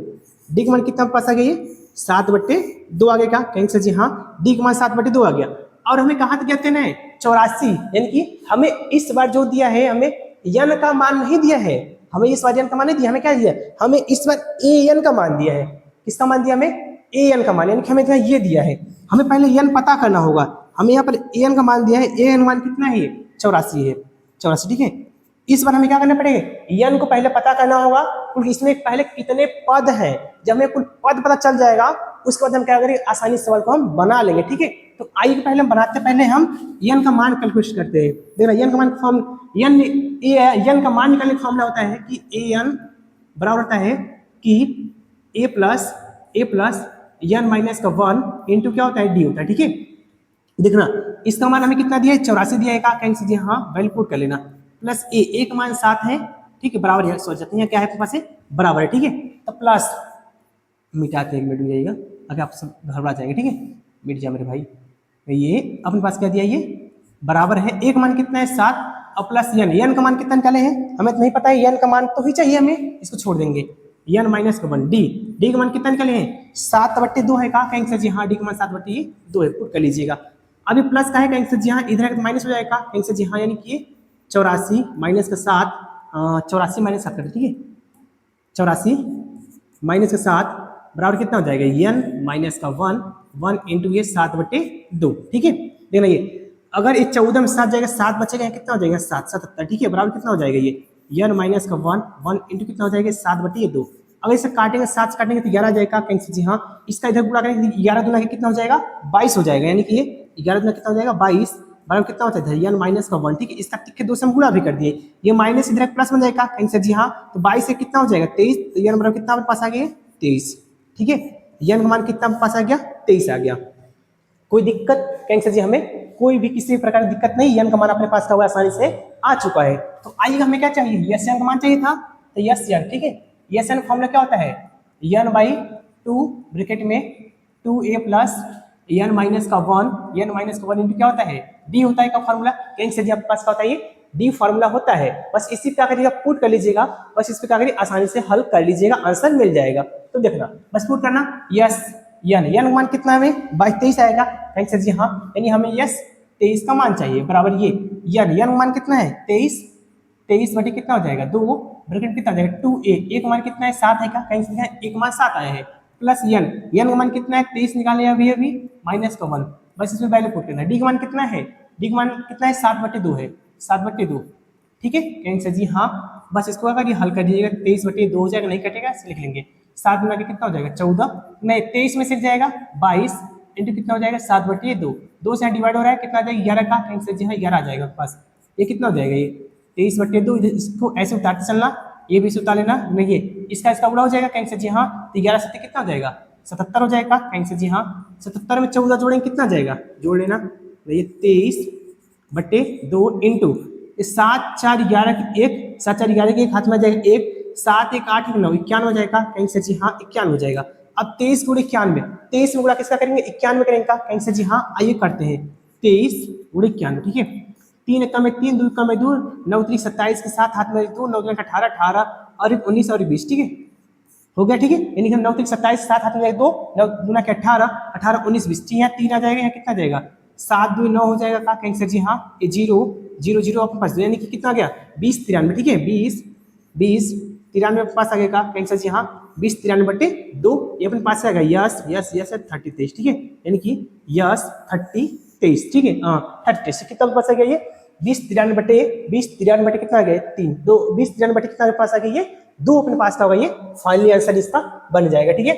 डी का मान कितना पास आ गया ये 7/2 आ गया, कहीं से जी हाँ डी का मान 7/2 आ गया। और हमें कहाँ तक कहते हैं 84, यानी कि हमें इस बार जो दिया है हमें यन का मान नहीं दिया है, हमें इस बार यन का मान नहीं दिया, हमें क्या दिया हमें इस बार ए एन का मान दिया है। किसका मान दिया हमें ए एन का मान, यानी कि हमें ये दिया है, हमें पहले यन पता करना होगा। हमें यहाँ पर ए एन का मान दिया है, ए एन मान कितना है 84 है 84, ठीक है। इस बार हमें क्या करना पड़ेगा यन को पहले पता करना होगा, क्योंकि इसमें पहले कितने पद हैं, जब हमें कुल पद पता चल जाएगा उसके बाद हम क्या करेंगे आसानी सवाल को हम बना लेंगे, ठीक है। तो आई के पहले हम बनाते पहले हम यन का मान कैलकुलेट करते हैं। देखना यन का मान फॉर्म यन का मान निकालने का फॉर्मूला होता है कि ए एन बराबर होता है कि ए प्लस एन माइनस का 1 इंटू क्या होता है डी होता है, ठीक है। देखना इसका मान हमें कितना दिया है 84 दिया है का, कहीं से हाँ वैल्यू पुट कर लेना, प्लस ए का मान 7 है, ठीक है बराबर है, सोच जाते हैं क्या है पास है बराबर है, ठीक है। तो प्लस मिटाते 1 मिनट में जाइएगा, अगर आप सब घबरा जाएंगे, ठीक है मिट जा मेरे भाई। ये अपने पास क्या दिया ये बराबर है, एक मान कितना है 7 और प्लस यन का मान कितना निकाले हैं हमें तो नहीं पता है, यन का मान तो ही चाहिए हमें, इसको छोड़ देंगे n माइनस का 1 डी का मान कितना निकाले हैं 7/2 है, कहा कहेंगे सर जी हाँ डी का मान 7/2 है, पुट कर लीजिएगा। अभी प्लस का है कहेंगे सर जी हाँ, इधर है तो माइनस हो जाएगा, कहेंगे सर जी हाँ, यानी कि 84 माइनस का 7, 84 माइनस 7 कर, ठीक है 84 माइनस का 7 बराबर कितना हो जाएगा n माइनस का 1 इंटू ये 7/2, ठीक है। देखना ये अगर ये 14 में 7 जाएगा 7 बचेगा, कितना हो जाएगा 7 77, ठीक है, बराबर कितना हो जाएगा ये n माइनस का 1 इंटू कितना हो जाएगा 7/2। अगर इसे काटेंगे 7 से काटेंगे तो 11 जाएगा, कहेंगे जी हाँ, इसका इधर गुणा करेंगे 11 दूना के कितना हो जाएगा 22 हो जाएगा, यानी कि ये 11 दूना कितना हो जाएगा 22 बराबर कितना होता है n माइनस का 1, ठीक है। इसका के 2 से हम गुणा भी कर दिए, ये माइनस इधर प्लस बन जाएगा, कहेंगे जी हाँ, तो 22 से कितना हो जाएगा 23, तो n बराबर कितना पास आ गया 23, ठीक है, n का मान कितना पास आ गया 23 आ गया। कोई दिक्कत कहेंगे जी हमें कोई भी किसी प्रकार की दिक्कत नहीं, n का मान अपने पास का हुआ आसानी से आ चुका है। तो आइएगा हमें क्या चाहिए, यस n का मान चाहिए था, तो यस n, ठीक है, यस n फॉर्मूला क्या होता है n/2 ब्रैकेट में 2a प्लस n माइनस का 1 इंटू क्या होता है d होता है का फॉर्मूला, कहेंगे जी आपके पास क्या होता है ये डी फॉर्मूला होता है। बस इसी पे क्या करिएगा पुट कर लीजिएगा, बस इस पे क्या करिए आसानी से हल कर लीजिएगा, आंसर मिल जाएगा। तो देखना बस पुट करना यस n मान कितना है हमें 23 आएगा, कहेंगे सर जी हाँ, यानी हमें यस 23 का मान चाहिए बराबर ये n मान कितना है 23 बटे कितना हो जाएगा 2 ब्रैकेट कितना हो जाएगा 2a, एक मान कितना है 7 है, का कहेंगे सर जी हाँ, एक मान 7 आया है, प्लस n का मान कितना है 23 निकाले अभी माइनस का 1, बस इसमें वैल्यू पुट करना है। डी का मान कितना है, डी का मान कितना है 7/2 है, 7/2, ठीक है, कहेंगे सर जी हाँ, बस इसको अगर ये हल कर दीजिएगा 23/2 हो जाएगा, नहीं कटेगा इसे लिख लेंगे 7 में कितना हो जाएगा 14, नहीं 23 में से जाएगा 22 इंटू कितना हो जाएगा 7/2, 2 से डिवाइड हो रहा है कितना आ जाएगा 11 का, कहेंगे सर जी हाँ 11 आ जाएगा पास, ये कितना हो जाएगा ये 23/2, इसको ऐसे उतारते चलना, ये भी उतार लेना, नहीं ये इसका गुणा हो जाएगा, कहेंगे सर जी हाँ, तो 11 से कितना हो जाएगा 77 हो जाएगा, कहेंगे सर जी हाँ, 77 में 14 जोड़ेंगे कितना जाएगा, जोड़ लेना, ये 23/2 इंटू 7 4 11 की 1, 7 4 11 के एक हाथ में जाएगा 1, 7 1 8 1 9 91 हो जाएगा, कहेंगे सर जी हाँ 91 हो जाएगा। अब 23 गुणे 91, 23 में गुणा किसका करेंगे 91 करेंगे का, कहेंगे सर जी हाँ, आइए करते हैं 23 गुणे 91, ठीक है, 3 1 में 3 2 1 में 2 9 3 27 के साथ हाथ में 2 9 3 18 18 और 19 और 20, ठीक है हो गया, ठीक है, यानी हम 9 3 27 7 हाथ में 2 9 दूना के 18 18 19 20, यहाँ 3 आ जाएगा, यहाँ कितना जाएगा 7 2 9 हो जाएगा का, कहेंगे सर जी हाँ, ये 0 0 0 अपने पास, यानी कि कितना आ गया 20 93, ठीक है 20 20 93 अपने पास आ गया का, कहेंगे सर जी हाँ 20 93/2, ये अपने पास आएगा यस यस यस 30 23, ठीक है, यानी कि यस 30 23, ठीक है, हाँ 30 कितना पास आ गया ये 20 93 कितना आ गया 3 2 20 93 कितना पास आ गया ये 2 अपने पास का होगा, ये फाइनली आंसर इसका बन जाएगा, ठीक है।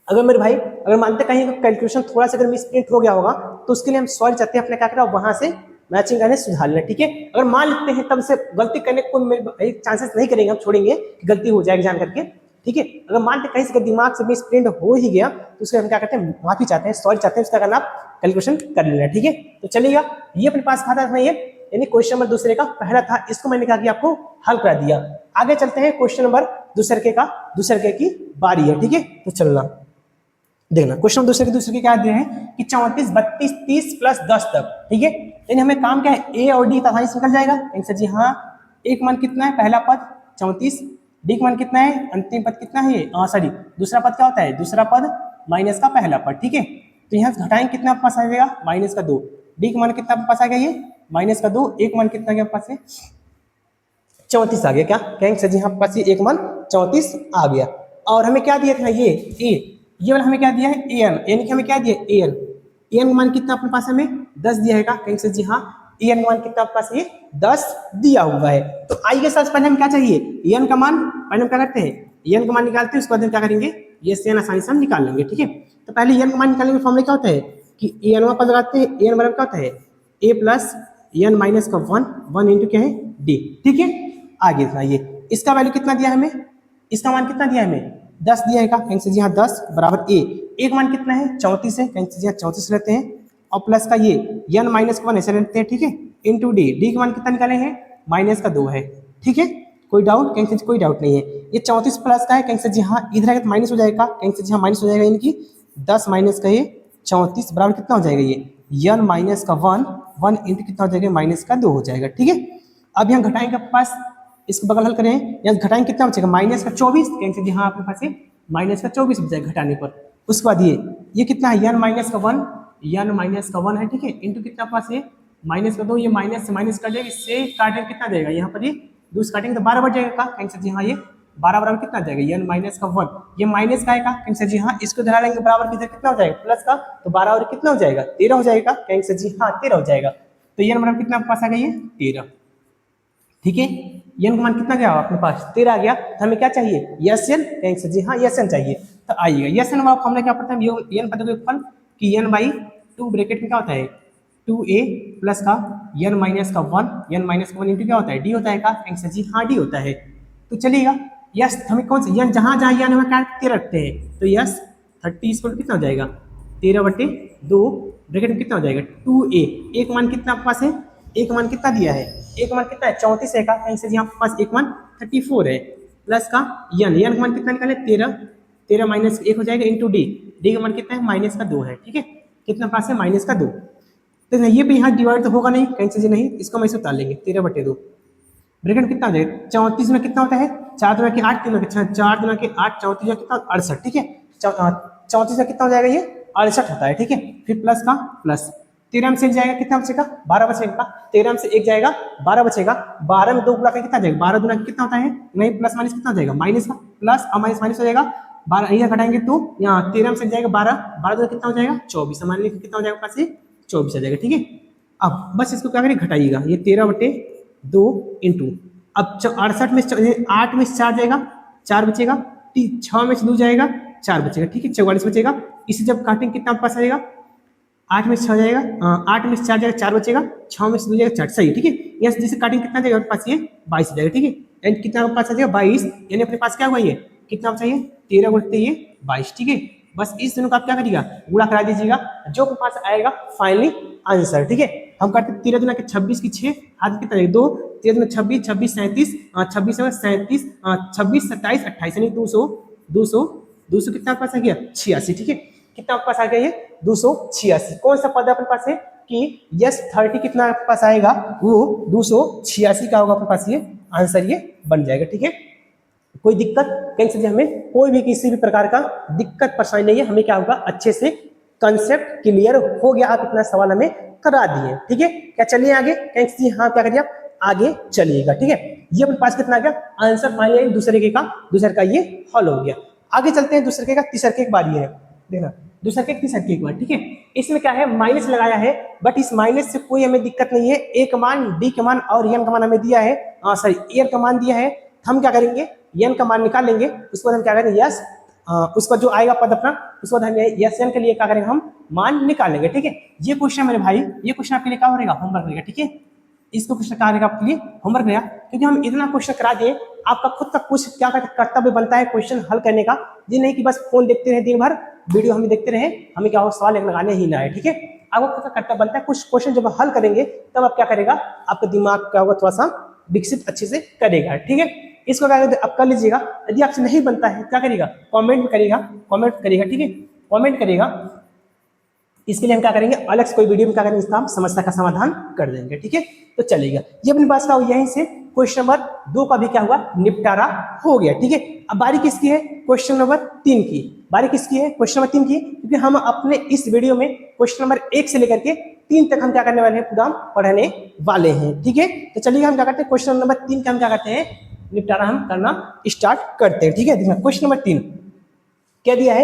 अगर मेरे भाई अगर मानते कहीं कैलकुलेशन थोड़ा सा अगर मिसप्रिंट हो गया होगा तो उसके लिए हम सॉरी चाहते हैं, अपने क्या करा वहां से मैचिंग करने सुधार लेना, ठीक है। अगर मान लेते हैं तब से गलती करने को चांसेस नहीं करेंगे, हम छोड़ेंगे कि गलती हो जाएगी जान करके, ठीक है। अगर मानते कहीं से दिमाग से मिसप्रिंट हो ही गया तो उसके हम क्या करते हैं माफी चाहते हैं, सॉरी चाहते हैं, उसका करना आप कैलकुलेशन कर लेना, ठीक है। तो चलिएगा ये अपने पास खाता था, ये यानी क्वेश्चन नंबर दूसरे का पहला था, इसको मैंने कहा कि आपको हल करा दिया। आगे चलते हैं क्वेश्चन नंबर दूसरे की बारी है, ठीक है। तो चलना देखना क्वेश्चन दूसरे के क्या दे हैं कि 34 32 30 प्लस 10 तक, ठीक है। यानी हमें काम क्या है ए और डी का आसानी से निकल जाएगा, आंसर जी हाँ, एक मान कितना है पहला पद 34, डी का मान कितना है अंतिम पद कितना है ये सॉरी दूसरा पद क्या होता है दूसरा पद माइनस का पहला पद, ठीक है। तो यहाँ घटाएंगे कितना पास आ जाएगा माइनस का 2, डी का मान कितना पास आ गया ये माइनस का 2, एक मान कितना गया पास है 34 आ गया, क्या कहेंगे सर जी हाँ पास एक मान 34 आ गया। और हमें क्या दिया था ये वाला हमें क्या दिया है ए एन, यानी कि हमें क्या दिया ए एन मान कितना अपने पास हमें 10 दिया है, कहेंगे सर जी हाँ ए एन मान कितना अपने पास ये 10 दिया हुआ है। तो आइए सबसे पहले हम क्या चाहिए ए एन का मान, पहले हम क्या करते हैं ए एन का मान निकालते हैं, उसके बाद हम क्या करेंगे ये से एन आसानी से हम निकाल लेंगे, ठीक है। तो पहले ए एन का मान निकालने का फॉर्मूला क्या होता है कि ए एन पद लगाते हैं, ए एन बराबर क्या होता है ए प्लस एन माइनस का 1 इंटू क्या है डी, ठीक है। आगे ये इसका वैल्यू कितना दिया हमें, इसका मान कितना दिया हमें 10 दिया है, कहेंगे सर जी हाँ 10 बराबर ए, एक मान कितना है 34 है, कहेंगे सर जी हाँ 34 लेते हैं, और प्लस का ये एन माइनस का 1 ऐसे लेते हैं, ठीक है, इंटू डी, डी का मान कितना निकाले हैं माइनस का 2 है, ठीक है। कोई डाउट, कहेंगे सर कोई डाउट नहीं है। ये 34 प्लस का है, कहेंगे सर जी हाँ इधर आएगा तो माइनस हो जाएगा, कहेंगे सर जी हाँ माइनस हो जाएगा, यानी कि 10 माइनस का ये 34 बराबर कितना हो जाएगा ये एन माइनस का 1 इंटू कितना हो जाएगा माइनस का 2 हो जाएगा, ठीक है। अब यहाँ घटाएंगे पास इसको बगल हल करें, यहाँ घटाएंगे कितना बचेगा माइनस का 24, कैंसिल जी हाँ आपके पास है माइनस का 24 बचेगा घटाने पर। उसके बाद ये कितना है, n माइनस का 1, n माइनस का 1 है, ठीक है, इंटू कितना पास है माइनस का 2, ये माइनस से माइनस कट जाएगा, इससे काटेंगे कितना देगा यहाँ पर, ये 2 से काटेंगे तो 12 बढ़ जाएगा का कैंसिल जी हाँ, ये 12 बराबर कितना जाएगा n माइनस का 1, ये माइनस का आएगा कैंसिल जी हाँ, इसको धरा लेंगे बराबर किधर कितना हो जाएगा प्लस का, तो 12 और कितना हो जाएगा 13 हो जाएगा कैंसिल जी हाँ 13 हो जाएगा। तो n बराबर कितना आपके पास आ गया ये 13, ठीक है, n का मान कितना गया अपने पास 13 आ गया, तो हमें क्या चाहिए यस एन कैंसिल जी हाँ यस एन चाहिए। तो आइएगा यस एन वाला फॉर्मूला क्या पड़ता है, n पता है कि n बाई 2 ब्रैकेट में क्या होता है 2a प्लस का n माइनस का 1, n माइनस का 1 इंटू क्या होता है d होता है का कैंसिल जी हाँ d होता है। तो चलिएगा यस हमें कौन सा n जहां जहां n हमें क्या रखते हैं, तो यस 30 इक्वल कितना हो जाएगा 13/2 ब्रैकेट में कितना हो जाएगा 2a, एक मान कितना आपके पास है, एक मान कितना दिया है, एक मान कितना है 34 है का कैंसिल यहाँ आपके पास एक मान 34 है, प्लस का n का मान कितना निकाले 13 माइनस 1 हो जाएगा इंटू d का मान कितना है माइनस का 2 है, ठीक है, कितना पास है माइनस का 2। तो ये भी यहाँ डिवाइड तो होगा नहीं कैंसिल जी नहीं, इसको हम ऐसे उतार लेंगे 13/2 ब्रैकेट में कितना हो जाएगा 34 में कितना होता है 4 दूना के 8 3 के 6 4 दूना के 8 34 में कितना 68, ठीक है, 34 में कितना हो जाएगा ये 68 होता है, ठीक है, फिर प्लस का प्लस 13 में से 1 जाएगा कितना बचेगा 12 बचेगा, 13 में से 1 जाएगा 12 बचेगा, 12 में 2 गुणा करके कितना जाएगा 12 दूना कितना होता है नहीं प्लस माइनस कितना हो जाएगा माइनस का, प्लस और माइनस माइनस हो जाएगा 12 यहाँ घटाएंगे तो यहाँ 13 में से जाएगा 12 दूना कितना हो जाएगा 24, हमारे कितना हो जाएगा पास 24 आ जाएगा, ठीक है। अब बस इसको क्या करें घटाइएगा, ये 13/2 इंटू अब 68 में 8 में 4 जाएगा 4 बचेगा, 6 में 2 जाएगा 4 बचेगा, ठीक है, 44 बचेगा, इसे जब काटेंगे कितना पास आएगा 8 में 6 जाएगा 8 में 4 जाएगा 4 बचेगा, 6 में 2 जाएगा 4, सही, ठीक है, यहाँ से जैसे काटेंगे कितना जाएगा पास ये 22 जाएगा, ठीक है, एंड कितना पास आ जाएगा 22, यानी अपने पास क्या हुआ ये कितना चाहिए 13 गुणते ये 22, ठीक है, बस इस दोनों का आप क्या करिएगा गुणा करा दीजिएगा, जो के पास आएगा फाइनली आंसर, ठीक है। हम करते 13 दूना के 26 की 6 हाथ में कितना 2, 13 दूना 26 26 37 26 में 37 26 27 28 यानी 200 कितना पास आ गया 86, ठीक है, कितना आपके पास आ गया ये 286, कौन सा पद अपने पास है कि यस 30 कितना आपके पास आएगा वो 286 का होगा अपने पास, ये आंसर ये बन जाएगा, ठीक है। कोई दिक्कत कैंसिल हमें कोई भी किसी भी प्रकार का दिक्कत परेशानी नहीं है, हमें क्या होगा अच्छे से कंसेप्ट क्लियर हो गया, आप इतना सवाल हमें करा दिए, ठीक है, क्या चलिए आगे कैंसिल हाँ क्या करिए आप आगे चलिएगा, ठीक है, ये अपने पास कितना आ गया आंसर फाइनली दूसरे का ये हल हो गया। आगे चलते हैं दूसरे का तीसरे के एक बारी है, देखना दूसरा के तीसरा के एक बार, ठीक है, इसमें क्या है माइनस लगाया है, बट इस माइनस से कोई हमें दिक्कत नहीं है, ए का मान डी का मान और एन का मान हमें दिया है, सॉरी एन का मान दिया है, हम क्या करेंगे एन का मान निकाल लेंगे, उसके बाद हम क्या करेंगे यस उसका जो आएगा पद अपना उसके बाद हम यस एन के लिए क्या करेंगे हम मान निकालेंगे, ठीक है। ये क्वेश्चन मेरे भाई ये क्वेश्चन आपके लिए क्या रहेगा होमवर्क रहेगा, ठीक है, इसको क्वेश्चन क्या रहेगा आपके लिए होमवर्क रहेगा, क्योंकि हम इतना क्वेश्चन करा दिए आपका खुद का कुछ क्या कर्तव्य बनता है क्वेश्चन हल करने का, ये नहीं कि बस फोन देखते रहे दिन भर वीडियो हमें देखते रहे हमें क्या हो सवाल लगाने ही ना है, ठीक है, आपको खुद का कर्तव्य बनता है कुछ क्वेश्चन जब हल करेंगे तब आप क्या करेगा आपका दिमाग क्या होगा थोड़ा सा विकसित अच्छे से करेगा, ठीक है, इसको क्या आप कर लीजिएगा, यदि आपसे नहीं बनता है क्या करेगा कमेंट करेगा, ठीक है, कमेंट करेगा, इसके लिए हम क्या करेंगे अलग से कोई वीडियो में क्या करेंगे इसका हम समस्या का समाधान कर देंगे, ठीक है। तो चलेगा ये अपने पास का यहीं से क्वेश्चन नंबर 2 का भी क्या हुआ निपटारा हो गया, ठीक है। अब बारी किसकी है क्वेश्चन नंबर 3 की, बारी किसकी है क्वेश्चन नंबर 3 की, क्योंकि हम अपने इस वीडियो में क्वेश्चन नंबर 1 से लेकर के 3 तक हम क्या करने वाले हैं पूरा पढ़ने वाले हैं, ठीक है। तो चलिए हम क्या करते हैं क्वेश्चन नंबर 3 का हम क्या करते हैं निपटारा हम करना स्टार्ट करते हैं, ठीक है। देखिए क्वेश्चन नंबर 3 क्या दिया है,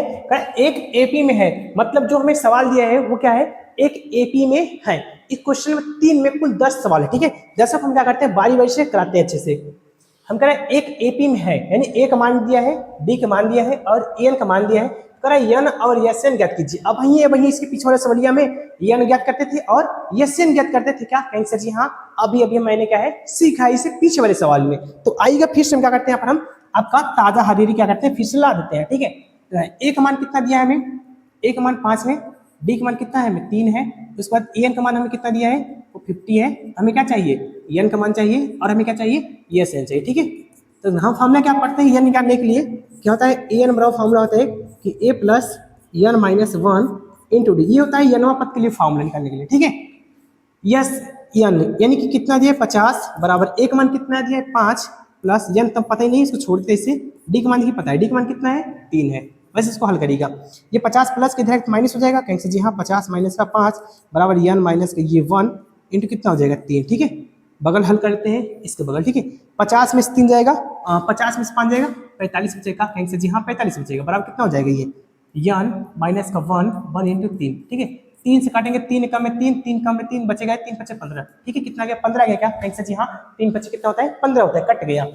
एक एपी में है, मतलब जो हमें सवाल दिया है वो क्या है एक एपी में है। इस क्वेश्चन नंबर 3 में कुल 10 सवाल है, ठीक है। दर्शक हम क्या करते हैं बारी बारी से कराते हैं अच्छे से, हम कह रहे हैं एक एपी में है यानी ए का मान दिया है डी का मान दिया है और एन का मान दिया है, कह रहा है एन और एस एन ज्ञात कीजिए। अब वही इसके पीछे वाले सवालिया में एन ज्ञात करते थे और एस एन ज्ञात करते थे, क्या कहेंगे सर जी हाँ अभी मैंने क्या है सीखा इसे पीछे वाले सवाल में। तो आइएगा फिर से हम क्या करते हैं हम आपका ताजा हरीरी क्या करते हैं फिर से ला देते हैं, ठीक है। ए का मान कितना दिया है हमें, ए का मान 5 है, डी का मान कितना है हमें 3 है, उसके बाद एन का मान हमें कितना दिया है वो 50 है, हमें क्या चाहिए एन का मान चाहिए और हमें क्या चाहिए एस एन चाहिए, ठीक है। तो हम फॉर्मूला क्या पढ़ते हैं एन निकालने के लिए क्या होता है एन बराबर फॉर्मूला होता है कि A plus N minus 1 into D, ये होता है एनवा पद के लिए फॉर्मूला निकालने के लिए, ठीक है। यस एन यानी कि कितना दिया 50 बराबर ए का मान कितना दिया है 5 प्लस n तब पता ही नहीं, इसको छोड़ देते इसे। डी का मान देखिए पता है, डी का मान कितना है 3 है, वैसे इसको हल करिएगा। ये 50 प्लस के डायरेक्ट माइनस हो जाएगा, कहीं से जी हाँ 50 माइनस का 5 बराबर n माइनस का ये 1 इंटू कितना हो जाएगा 3, ठीक है। बगल हल करते हैं इसके बगल, ठीक है। 50 में से 3 जाएगा, 50 में से 5 जाएगा, 45 बचेगा, कहीं से जी हाँ 45 बचेगा, बराबर कितना हो जाएगा ये n माइनस का 1 इंटू 3, ठीक है। 3 से काटेंगे, 3 कम में 3, 3 कम में 3 बचेगा, 3 पचे 15, ठीक है। कितना गया 15 गया क्या, कहीं से जी हाँ 3 पचे कितना होता है 15 होता है, कट गया।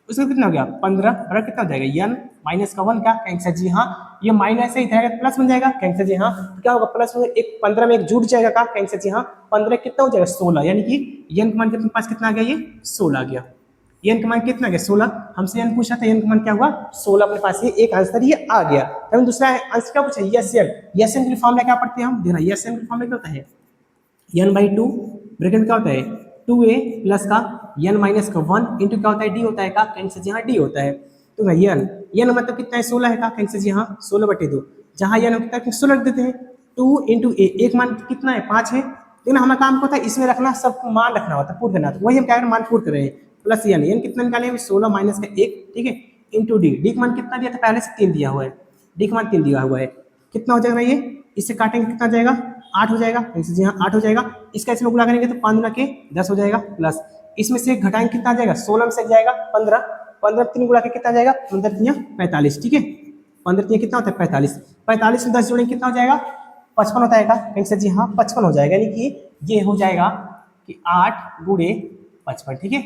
उसका कितना हो गया 15 बराबर कितना हो जाएगा n माइनस का 1 क्या, कहीं से जी हाँ ये माइनस है, इधर प्लस बन जाएगा, कहीं से जी हाँ तो क्या होगा प्लस में एक 15 में एक जुड़ जाएगा का, कहीं से जी हाँ 15 कितना हो जाएगा 16, यानी कि n का मान कितने पास कितना आ गया ये 16 आ गया। n का मान कितना गया 16, हमसे n पूछा था, n का मान क्या हुआ 16 अपने पास, ये एक आंसर ये आ गया। तब दूसरा आंसर क्या पूछा यस एन के फॉर्मूला क्या पढ़ते हैं हम, देखना यस एन के फॉर्मूला क्या होता है n/2 ब्रैकेट में क्या होता है 2a प्लस का n माइनस का 1 इंटू क्या होता है d होता है का, कहीं से जी हाँ d होता है। तो ना n मतलब कितना है 16 है का, कहीं से जी हाँ 16/2, जहाँ n कितना है 16 रख देते हैं। 2 इंटू a, एक मान कितना है 5 है, लेकिन हमारा काम होता है इसमें रखना, सब मान रखना होता है, पुट करना, तो वही हम क्या करें मान पुट कर रहे हैं। प्लस n कितना निकालेंगे 16 माइनस का 1, ठीक है, इंटू डी का मान कितना दिया था पहले से 3 दिया हुआ है, डी का मान 3 दिया हुआ है, कितना हो जाएगा ये, इससे काटेंगे कितना जाएगा 8 हो जाएगा, जी हाँ 8 हो जाएगा। इसका इसमें गुणा करेंगे तो 5 गुना के 10 हो जाएगा, प्लस इसमें से घटाएंगे कितना आ जाएगा 16 में से जाएगा 15, 15 3 गुणा के कितना जाएगा 15 3 45, ठीक है। 15 3 कितना होता है 45, 45 में 10 जोड़ेंगे कितना हो जाएगा 55 होता है का, जी हाँ 55 हो जाएगा, यानी कि ये हो जाएगा कि 8 गुणे 55, ठीक है।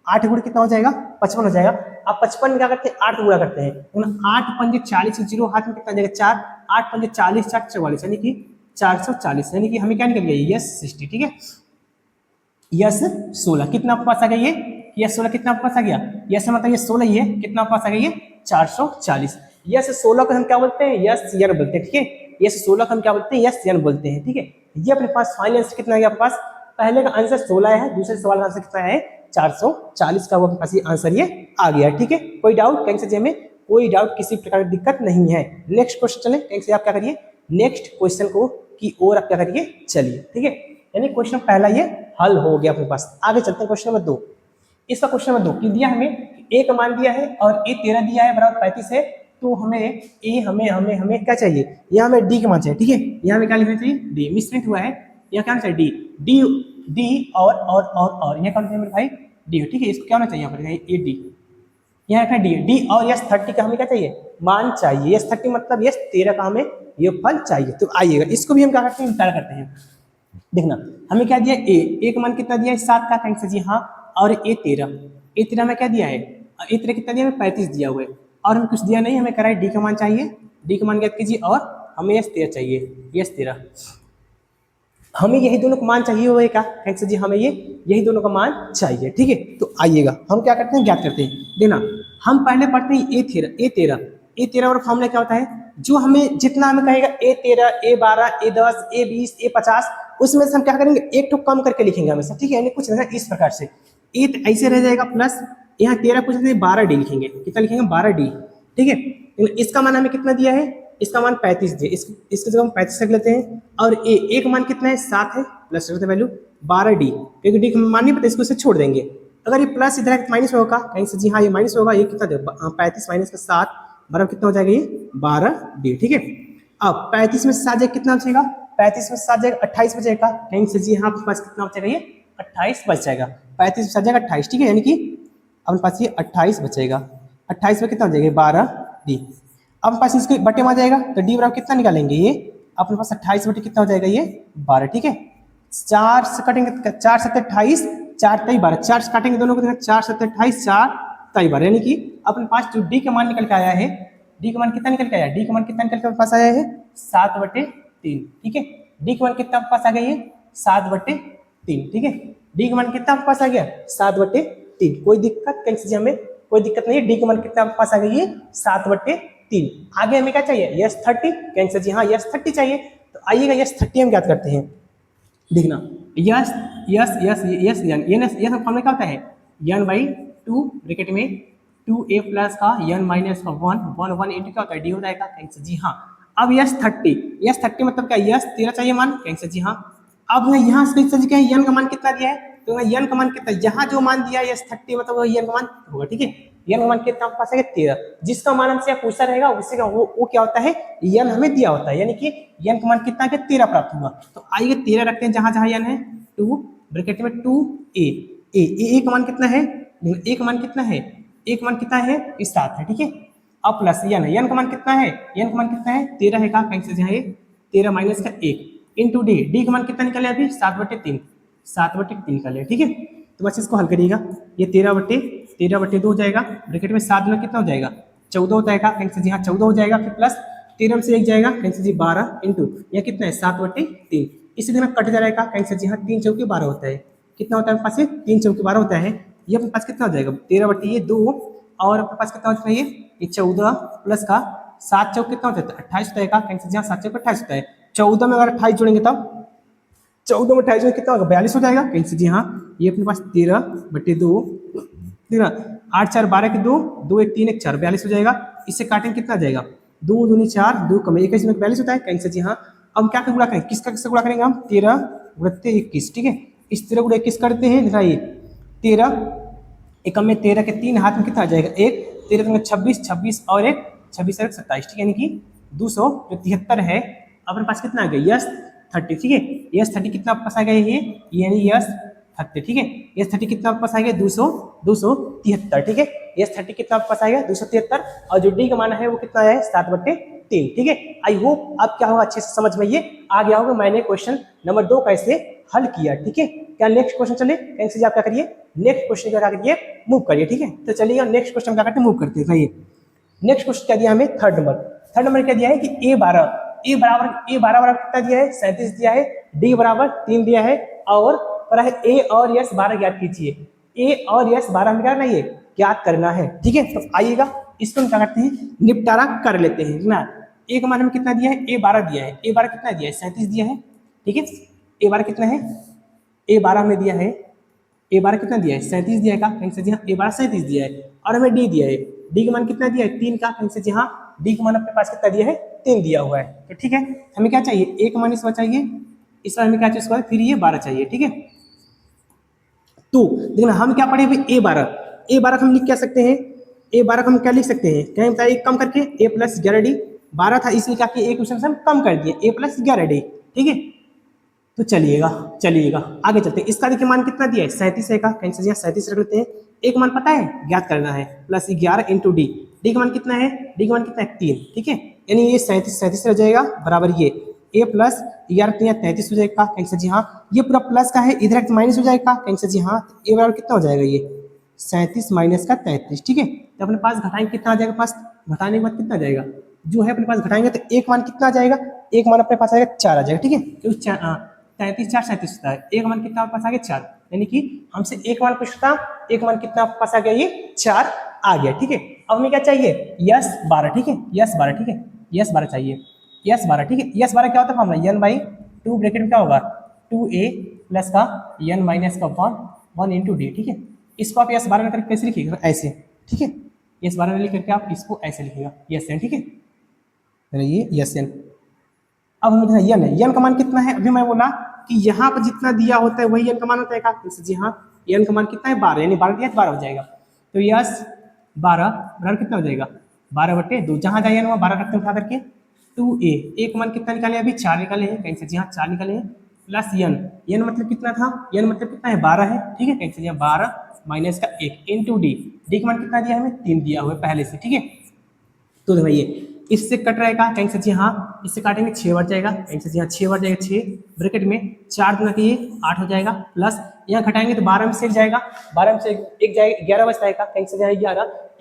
8 गुणे कितना हो जाएगा 55 हो जाएगा। अब 55 क्या करते हैं 8 गुणा करते हैं, 8 पंजे 40, जीरो हाथ में कितना जाएगा 4, 8 पंजे 40 4 44, यानी कि 440, यानी कि हमें क्या निकल गया यस 60, ठीक है। यस 16 कितना आपके पास आ गया ये यस 16 कितना आपके पास आ गया, यस मतलब ये 16 ही है, कितना आपके पास आ गया ये 440। यस 16 को हम क्या बोलते हैं यस एन बोलते हैं, ठीक है। यस 16 को हम क्या बोलते हैं यस एन बोलते हैं, ठीक है। ये अपने पास फाइनल आंसर कितना आ गया आपके पास, पहले का आंसर 16 है, दूसरे सवाल का आंसर कितना है 440 का, वो अपने पास ये आंसर ये आ गया, ठीक है। कोई डाउट कहीं से हमें कोई डाउट किसी प्रकार की दिक्कत नहीं है। नेक्स्ट क्वेश्चन चले, कहीं से आप क्या करिए नेक्स्ट क्वेश्चन को की ओर आप क्या करिए चलिए, ठीक है। यानी क्वेश्चन पहला ये हल हो गया अपने पास। आगे चलते हैं क्वेश्चन नंबर 2। इसका क्वेश्चन नंबर 2 की दिया हमें ए का मान दिया है और ए 13 दिया है बराबर 35 है, तो हमें ए हमें क्या चाहिए, यहाँ हमें डी का मान चाहिए, ठीक है। यहाँ हमें क्या लिखना चाहिए डी, मिसप्रिंट हुआ है, यहाँ क्या होना चाहिए डी डी डी और यहाँ क्या होना चाहिए मेरे भाई डी, ठीक है। इसको क्या होना चाहिए यहाँ पर ए डी, यहाँ रखना डी डी और यस 30 का हमें क्या चाहिए मान चाहिए, यस 30 मतलब यस 13 का हमें ये फल चाहिए। तो आइएगा इसको भी हम क्या करते हैं इंकार करते हैं। देखना हमें क्या दिया ए का मान कितना दिया है 7 का, कहीं से जी हाँ, और ए 13 में क्या दिया है ए 13 कितना दिया हमें 35 दिया हुआ है, और हमें कुछ दिया नहीं, हमें करा है डी का मान चाहिए, डी का मान ज्ञात कीजिए और हमें यस 13 चाहिए, यस 13 हमें यही दोनों का मान चाहिए हुआ है का, कहीं से जी हमें ये यही दोनों का मान चाहिए, ठीक है। तो आइएगा हम क्या करते हैं ज्ञात करते हैं। देखना हम पहले पढ़ते हैं ए 13 और फॉर्मूला क्या होता है, जो हमें जितना हमें कहेगा ए 13 ए 12 ए 10 ए 20 ए 50, उसमें से हम क्या करेंगे एक तो कम करके लिखेंगे हमेशा, ठीक है। यानी कुछ ना इस प्रकार से ए ऐसे रह जाएगा, प्लस यहाँ 13 कुछ 12 डी लिखेंगे, कितना लिखेंगे 12 डी, ठीक है। इसका मान हमें कितना दिया है, इसका मान 35 दिया, इसके जगह हम 35 रख लेते हैं, और ए का मान कितना है 7 है, प्लस वैल्यू 12 डी, क्योंकि डी मान नहीं पता इसको से छोड़ देंगे। अगर ये प्लस इधर माइनस होगा कहीं से जी हाँ ये माइनस होगा, ये कितना देगा 35 माइनस का 7 बराबर कितना हो जाएगा ये 12 डी, ठीक है। अब 35 में से 7 जाएगा कितना बचेगा, 35 में से 7 जाएगा 28 बचेगा, कहीं से जी हाँ पास कितना बचेगा ये 28 बच जाएगा, 35 में 7 जाएगा 28, ठीक है। यानी कि अपने पास ये 28 बचेगा, 28 में कितना हो जाएगा 12 डी। अब पास इसके बटे में आ जाएगा तो डी बराबर कितना निकालेंगे ये अपने पास 28 बटे कितना हो जाएगा ये 12, ठीक है। 4 से कटेंगे 4 7 28 4 3 12, 4 से काटेंगे दोनों को 4 7 28 4 3 12, यानी कि अपने पास जो डी का मान निकल के आया है, डी का मान कितना निकल के आया, डी का मान कितना निकल के पास आया है 7/3, ठीक है। डी का मान कितना पास आ गया ये 7/3, ठीक है। डी का मान कितना पास आ गया 7/3, कोई दिक्कत कहीं से हमें कोई दिक्कत नहीं है, डी का मान कितना पास आ गई है 7/3। आगे हमें क्या चाहिए यस 30, कहीं से जी हाँ यस 30 चाहिए, तो आइएगा यस 30 हम ज्ञात करते हैं। देखना yes yes yes yes yes formula क्या होता है n/2 ब्रैकेट में 2a प्लस का n माइनस का 1 इंटू क्या होता है डी हो जाएगा, कहीं से जी हाँ। अब यस 30 मतलब क्या यस 13 चाहिए मान, कहीं से जी हाँ। अब यहाँ से क्या है n का मान कितना दिया है, तो यन का मान कितना, यहाँ जो मान दिया है S30 मतलब वो यन का मान होगा, ठीक है। यन का मान कितना आपके पास है 13, जिसका मान हमसे पूछा रहेगा उसी का वो क्या होता है, यन हमें दिया होता है, यानी कि यन का मान कितना है 13 प्राप्त हुआ। तो आइए 13 रखते हैं जहां जहां यन है, 2 ब्रैकेट में 2a, ए का मान कितना है, ए का मान कितना है, ए का मान कितना है 7 है, ठीक है। अब प्लस यन का मान कितना है, यन का मान कितना है 13 है का, कहीं से यहाँ ये 13 माइनस का 1 इंटू डी का मान कितना निकले अभी 7/3, 7/3 निकले, ठीक है। तो बस इसको हल करिएगा, ये 13/2 हो जाएगा, ब्रैकेट में 7 में कितना हो जाएगा 14 होता है का, कहीं से यहाँ 14 हो जाएगा, फिर प्लस 13 में से 1 जाएगा, कहीं से जी 12 इंटू यह कितना है 7/3, इसी दिन कट जाएगा, कहीं से यहाँ 3 चौके 12 होता है, कितना होता है अपने पास 3 चौके 12 होता है, ये अपने पास कितना हो जाएगा 13/2 और अपने पास कितना होता है ये 14 प्लस का 7 चौक कितना होता है 28 होता है का, कहीं से जहाँ 7 चौक 28 होता है, 14 में अगर 28 जोड़ेंगे तब 14 में 28 कितना होगा 42 हो जाएगा, कहीं से जी हाँ ये अपने पास 13/2, 8 4 12 के 2, 2 1 3 1 4 42 हो जाएगा। इससे काटेंगे कितना आ जाएगा 2 दूनी 4, 2 कम 21 में 42 होता है, कहीं से जी हाँ। अब क्या गुणा करेंगे, किससे गुणा करेंगे हम 13 × 21, ठीक है। इस 13 × 21 करते हैं, दिखाइए 13 एकम में 13 के 3 हाथ में कितना आ जाएगा 1, 13 में 26, 26 और 1 26 और 27, ठीक है, यानी कि 273 है। अपने पास कितना आ गया S30, ठीक है। S30 कितना आपके पास आ गया ये, यानी S30, ठीक है। S30 कितना आपके पास आ गया 273, ठीक है। S30 कितना आपके पास आ गया 273, और जो D का मान है वो कितना है 7/3, ठीक है। आई होप आप क्या होगा अच्छे से समझ में ये आ गया होगा, मैंने क्वेश्चन नंबर 2 कैसे हल किया, ठीक है। क्या नेक्स्ट क्वेश्चन चले, कहीं से आप क्या करिए नेक्स्ट क्वेश्चन क्या करिए मूव करिए, ठीक है। तो चलिए नेक्स्ट क्वेश्चन क्या करते हैं मूव करते हैं। नेक्स्ट क्वेश्चन क्या दिया हमें, थर्ड नंबर क्या दिया है कि ए बराबर कितना दिया है 37 दिया है, डी बराबर 3 दिया है, और पर है ए और यस 12 ज्ञात कीजिए। ए और यस 12 में क्या करना है ज्ञात करना है, ठीक है। तो आइएगा इसको हम क्या करते हैं निपटारा कर लेते हैं ना। ए का मान हमें कितना दिया है ए 12 दिया है, ए 12 कितना दिया है 37 दिया है, ठीक है। ए 12 कितना है ए 12 में दिया है, ए 12 कितना दिया है 37 दिया है का, कहीं से जी हाँ ए 12 37 दिया है, और हमें डी दिया है, डी का मान कितना दिया है 3 का, कहीं से जी हाँ डी का मान अपने पास कितना दिया है 3 दिया हुआ है। तो ठीक है हमें क्या चाहिए ए का मान इस बार चाहिए, इस बार हमें क्या चाहिए, इस बार फिर ये 12 चाहिए, ठीक है। तो देखना हम क्या पढ़े भाई ए 12 हम लिख क्या सकते हैं, ए 12 हम क्या लिख सकते हैं, क्या बताइए कम करके ए प्लस 11 डी 12 था इसलिए क्या किया एक क्वेश्चन से हम कम कर दिए ए प्लस 11 डी, ठीक है। तो चलिएगा आगे चलते हैं। इसका देखिए मान कितना दिया है 37 है का, कहीं से 37 रख लेते हैं। एक मान पता है ज्ञात करना है, प्लस 11 इंटू डी, डी का मान कितना है, डी का मान कितना है 3, ठीक है। यानी ये 37 रह जाएगा बराबर ये ए प्लस 11 33 हो जाएगा, कहीं से जी हाँ ये पूरा प्लस का है इधर माइनस हो जाएगा, कहीं से जी हाँ ए बराबर कितना हो जाएगा ये 37 माइनस का 33, ठीक है। तो अपने पास घटाएंगे कितना आ जाएगा, पास घटाने के बाद कितना आ जाएगा जो है अपने पास घटाएंगे तो एक मान कितना आ जाएगा, एक मान अपने पास आएगा 4 आ जाएगा, ठीक है। क्योंकि 33 4 37 होता है, एक मान कितना आपके पास आ गया 4, यानी कि हमसे एक मान पूछता एक मान कितना आपके पास आ गया ये 4 आ गया, ठीक है। अब हमें क्या चाहिए यस 12, ठीक है, यस 12, ठीक है, यस 12 चाहिए, यस 12, ठीक है। यस 12 क्या होता है फॉर्मूला n/2 ब्रैकेट में क्या होगा 2a प्लस का n माइनस का 1 इंटू डी, ठीक है। इसको आप यस 12 करके कैसे लिखिएगा ऐसे, ठीक है, यस 12 लिख करके आप इसको ऐसे लिखिएगा यस n, ठीक है, ये यस n। अब हमें देखना यन का मान कितना है, अभी मैं बोला कि यहाँ पर जितना दिया होता है वही यन का मान होता है का, जी हाँ यन का मान कितना है 12, यानी 12 दिया 12 हो जाएगा। तो यस 12 बराबर कितना हो जाएगा 12/2, जहाँ जाइए वहाँ 12 रखते हैं उठा करके 2a, एक मान कितना निकाले अभी 4 निकाले हैं, कहीं से जी हाँ 4 निकाले हैं, प्लस यन मतलब कितना था, यन मतलब कितना है 12 है, ठीक है, कहीं से जी हाँ 12 माइनस का 1 इंटू डी, डी का मान कितना दिया हमें 3 दिया हुआ है पहले से, ठीक है। तो देखिए इससे कट रहेगा, कहीं से जी हाँ इससे काटेंगे 6 बार जाएगा, कहीं से जी हाँ 6 बार जाएगा, 6 ब्रैकेट में 4 गुना किए 8 हो जाएगा, प्लस यहाँ घटाएंगे तो 12 में से 1 जाएगा, 12 में से 1 जाएगा 11 बचता है, कहीं से जाएगा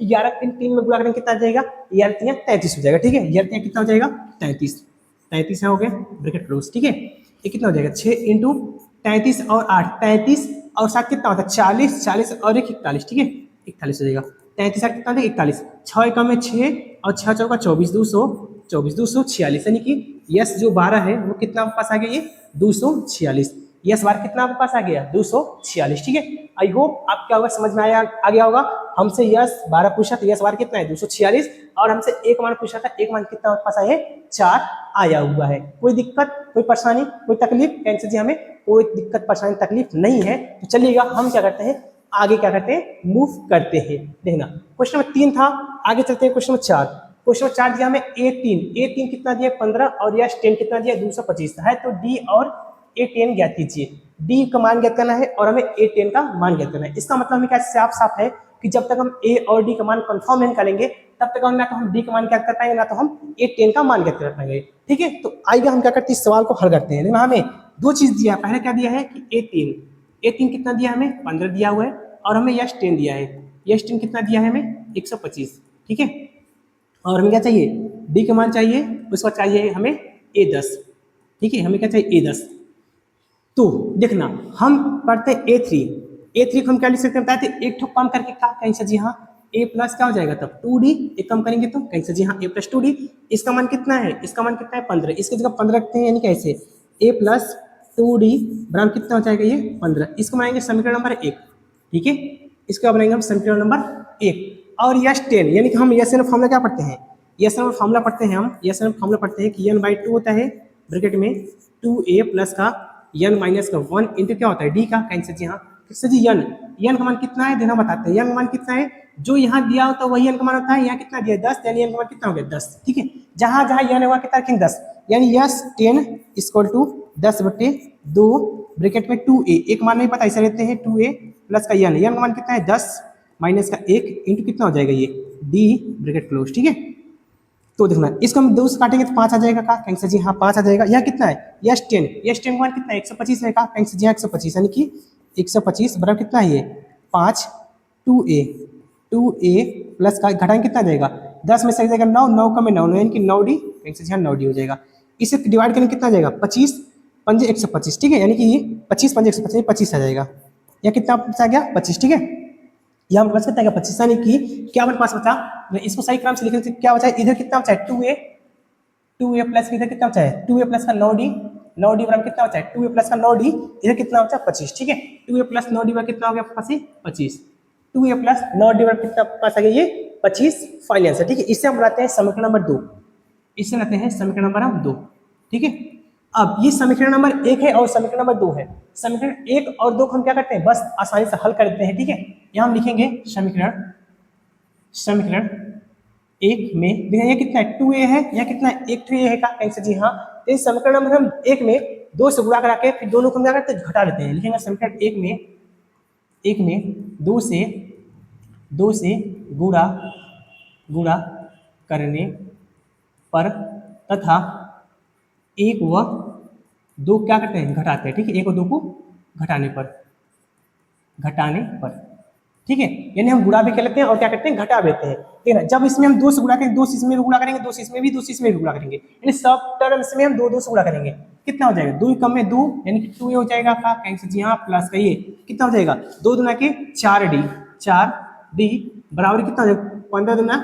11 3 में गुणा करेंगे कितना आ जाएगा 11 33 हो जाएगा, ठीक है। 11 कितना हो जाएगा 33 हो गया ब्रैकेट क्लोज, ठीक है। ये कितना हो जाएगा 6 इंटू 33 और 8 33 और 7 कितना होता है 40 और 1 41, ठीक है 41 हो जाएगा। 33 8 कितना होता है 41, 6 एकम में 6 और 6 चौका 24 246, यानी कि यस जो 12 है वो कितना पास आ गया ये 246, यस बार कितना आपके पास आ गया 246, ठीक है। आई होप आपको होगा समझ में आ गया होगा। हमसे यस 12 पूछा तो यस बार कितना है 246, और हमसे एक मान पूछा था, एक मान कितना आपके पास आया है 4 आया हुआ है। कोई दिक्कत, कोई परेशानी, कोई तकलीफ? कैंसर जी हमें कोई दिक्कत परेशानी तकलीफ नहीं है। तो चलिएगा हम क्या करते हैं, आगे क्या करते हैं, मूव करते हैं। देखना क्वेश्चन नंबर 3 था, आगे चलते हैं क्वेश्चन नंबर 4। क्वेश्चन नंबर 4 दिया हमें A3 कितना दिया 15 और यस 10 कितना दिया 225 है। तो डी और A10 ज्ञात कीजिए। डी का मान ज्ञात करना है और हमें A10 का मान ज्ञात करना है। इसका मतलब हमें क्या साफ साफ है कि जब तक हम ए और डी का मान कंफर्म नहीं करेंगे तब तक हम ना तो हम डी का मान ज्ञात कर पाएंगे ना तो हम A10 का मान ज्ञात कर पाएंगे, ठीक है। तो आइए हम क्या करते हैं, इस सवाल को हल करते हैं। देखना हमें दो चीज दिया है, पहले क्या दिया है कि A3 कितना दिया हमें 15 दिया हुआ है, और हमें यस 10 दिया है। यस 10 कितना दिया है हमें 125, ठीक है। और हमें क्या चाहिए, डी का मान चाहिए, उसका चाहिए हमें A10, ठीक है। हमें क्या चाहिए A10। तो देखना हम पढ़ते हैं A3 को हम क्या लिख सकते हैं, बताते हैं एक ठोक कम करके क्या कहीं से जी हाँ A प्लस क्या हो जाएगा तब 2D, एक कम करेंगे तो कहीं से जी हाँ A प्लस 2D। इसका मान कितना है, इसका मान कितना है 15, इसकी जगह 15 रखते हैं, यानी कैसे A प्लस 2D बराबर कितना हो जाएगा ये 15। इसको बनाएंगे समीकरण नंबर 1, ठीक है। इसका बनाएंगे हम समीकरण नंबर 1। और यस 10 यानी कि हम यस एन फॉर्मूला क्या पढ़ते हैं, यस एन फॉर्मूला पढ़ते हैं हम, यस एन फॉर्मूला पढ़ते हैं कि n/2 होता है ब्रैकेट में 2A प्लस का n माइनस का 1 इंटू क्या होता है डी का कैंसर जी हाँ किससे जी n का मान कितना है देना बताते हैं। n का मान कितना है जो यहाँ दिया होता है वही n का मान होता है, यहाँ कितना दिया 10, यानी n का मान कितना हो गया 10, ठीक है। जहाँ जहाँ n होगा कितना रखेंगे 10, यानी यस 10 इक्वल टू 10/2 ब्रैकेट में 2A, एक मान नहीं पता ऐसा लेते हैं 2A प्लस का n का मान कितना है 10 माइनस का 1 इंटू कितना हो जाएगा ये डी ब्रैकेट क्लोज, ठीक है। तो देखना इसको हम 2 से काटेंगे तो 5 आ जाएगा का कैंसर जी हाँ 5 आ जाएगा। यह कितना है यस 10 का मान कितना है 125 है का कैंसर जी हाँ 125, यानी कि 125 बराबर कितना है ये 5 2A प्लस का घटाएंगे कितना जाएगा 10 में से जाएगा 9, 9 का में 9 यानी कि 9D कैंसर जी हाँ 9D हो जाएगा। इसे डिवाइड करेंगे कितना जाएगा 25 पंजे 125, ठीक है, यानी कि ये 25 पंजे 125 25 आ जाएगा। यह कितना आ गया 25, ठीक है। यहाँ हमारे पास कितना आएगा 25, यानी कि क्या हमारे पास बचा, इसको सही क्रम से लिखने से क्या बचा, इधर कितना बचा है 2A प्लस इधर कितना बचा है 2A प्लस का 9D बराबर कितना बचा है 2A प्लस का 9D, इधर कितना बचा 25, ठीक है। 2A प्लस 9D बराबर कितना हो गया आपके पास 25, 2A प्लस 9D बराबर कितना पास आ गया ये 25 फाइनल आंसर, ठीक है। इससे हम बनाते हैं समीकरण नंबर 2, इससे बनाते हैं समीकरण नंबर 2, ठीक है। अब ये समीकरण नंबर 1 है और समीकरण नंबर 2 है। समीकरण 1 और 2 को हम क्या करते हैं बस आसानी से हल कर देते हैं, ठीक है। यहाँ हम लिखेंगे समीकरण 1 में देखिए ये कितना है 2A है, यहाँ कितना है 1 है का कैंसर जी हाँ। तो इस समीकरण नंबर हम 1 में 2 से गुणा करा के फिर दोनों को हम क्या करते हैं घटा लेते हैं। लिखेंगे समीकरण 1 में 2 से गुणा करने पर तथा 1 व 2 क्या करते हैं घटाते हैं, ठीक है। 1 और 2 को घटाने पर, ठीक है, यानी हम गुणा भी कर लेते हैं और क्या करते हैं घटा देते हैं, ठीक है। जब इसमें हम 2 से गुणा करेंगे 2 से इसमें भी गुणा करेंगे 2 से इसमें भी 2 से इसमें भी गुणा करेंगे, यानी सब टर्म्स में हम 2 से गुणा करेंगे। कितना हो जाएगा 2 कम में 2 यानी कि 2A हो जाएगा का कैंसर जी हाँ प्लस का ये कितना हो जाएगा 2 दूना के 4D बराबर कितना हो जाएगा 15 दूना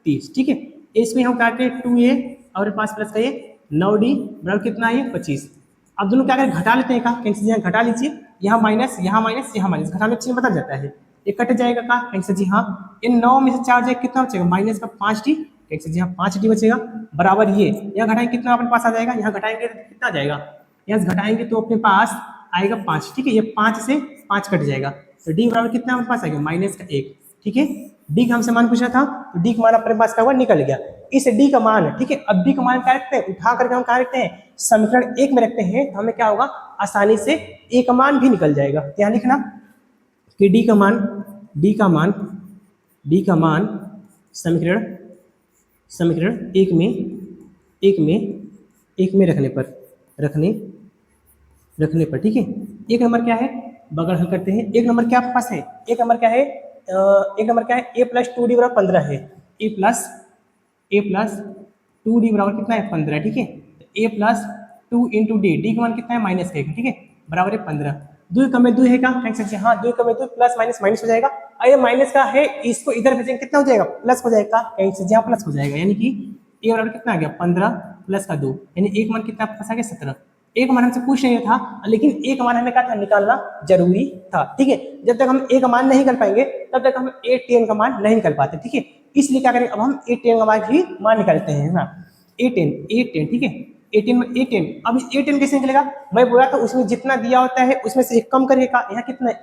30, ठीक है। इसमें हम काटे 2A और पास प्लस का ये 9D बराबर कितना है 25। अब दोनों क्या करें घटा लेते हैं का कैंसर जी हाँ घटा लीजिए, यहाँ माइनस घटाने चिन्ह बदल जाता है, ये कट जाएगा का कैंसर जी हाँ। इन 9 में से 4 जाएगा कितना बचेगा माइनस का 5D कैंसर जी हाँ 5D बचेगा बराबर ये यहाँ घटाएंगे कितना अपने पास आ जाएगा, यहाँ घटाएंगे तो कितना आ जाएगा, यहाँ घटाएंगे तो अपने पास आएगा 5, ठीक है। ये 5 से 5 कट जाएगा तो D बराबर कितना अपने पास आएगा माइनस का 1, ठीक है। D का हमसे मान पूछा था तो D का मान अपने पास क्या हुआ निकल गया। इस D का मान, ठीक है। अब D का मान क्या रखते हैं उठा करके हम क्या रखते हैं समीकरण 1 में रखते हैं, तो हमें क्या होगा आसानी से A का मान भी निकल जाएगा। क्या लिखना कि D का मान समीकरण 1 में रखने पर, ठीक है। एक नंबर क्या है बगल हल करते हैं। एक नंबर क्या आपके पास है, एक नंबर क्या है A प्लस 2D बराबर 15 है। A प्लस 2D बराबर कितना है 15, ठीक है। A प्लस 2 इंटू D का मान कितना है माइनस का 1, ठीक है, बराबर है 15। 2 कम में 2 है का कैंसर हाँ 2 कम में 2 प्लस माइनस हो जाएगा, और ये माइनस का है इसको इधर भेजेंगे कितना हो जाएगा प्लस हो जाएगा कैंसर जहाँ प्लस हो जाएगा, यानी कि A बराबर कितना आ गया 15 प्लस का 2 यानी एक मान कितना पास आ गया 17, एक मान हमसे पूछ नहीं था, लेकिन एक मान हमें क्या था निकालना जरूरी था, ठीक है। जब तक हम एक मान नहीं निकाल पाएंगे तब तक हम A10 का मान नहीं निकाल पाते, ठीक है। इसलिए क्या करेंगे, अब हम A10 का मान निकालते हैं ना। A10 ठीक है, A10 में A10, अब A10 कैसे निकलेगा, मैं बोला था उसमें जितना दिया होता है उसमें से एक कम करके का, यहाँ कितना है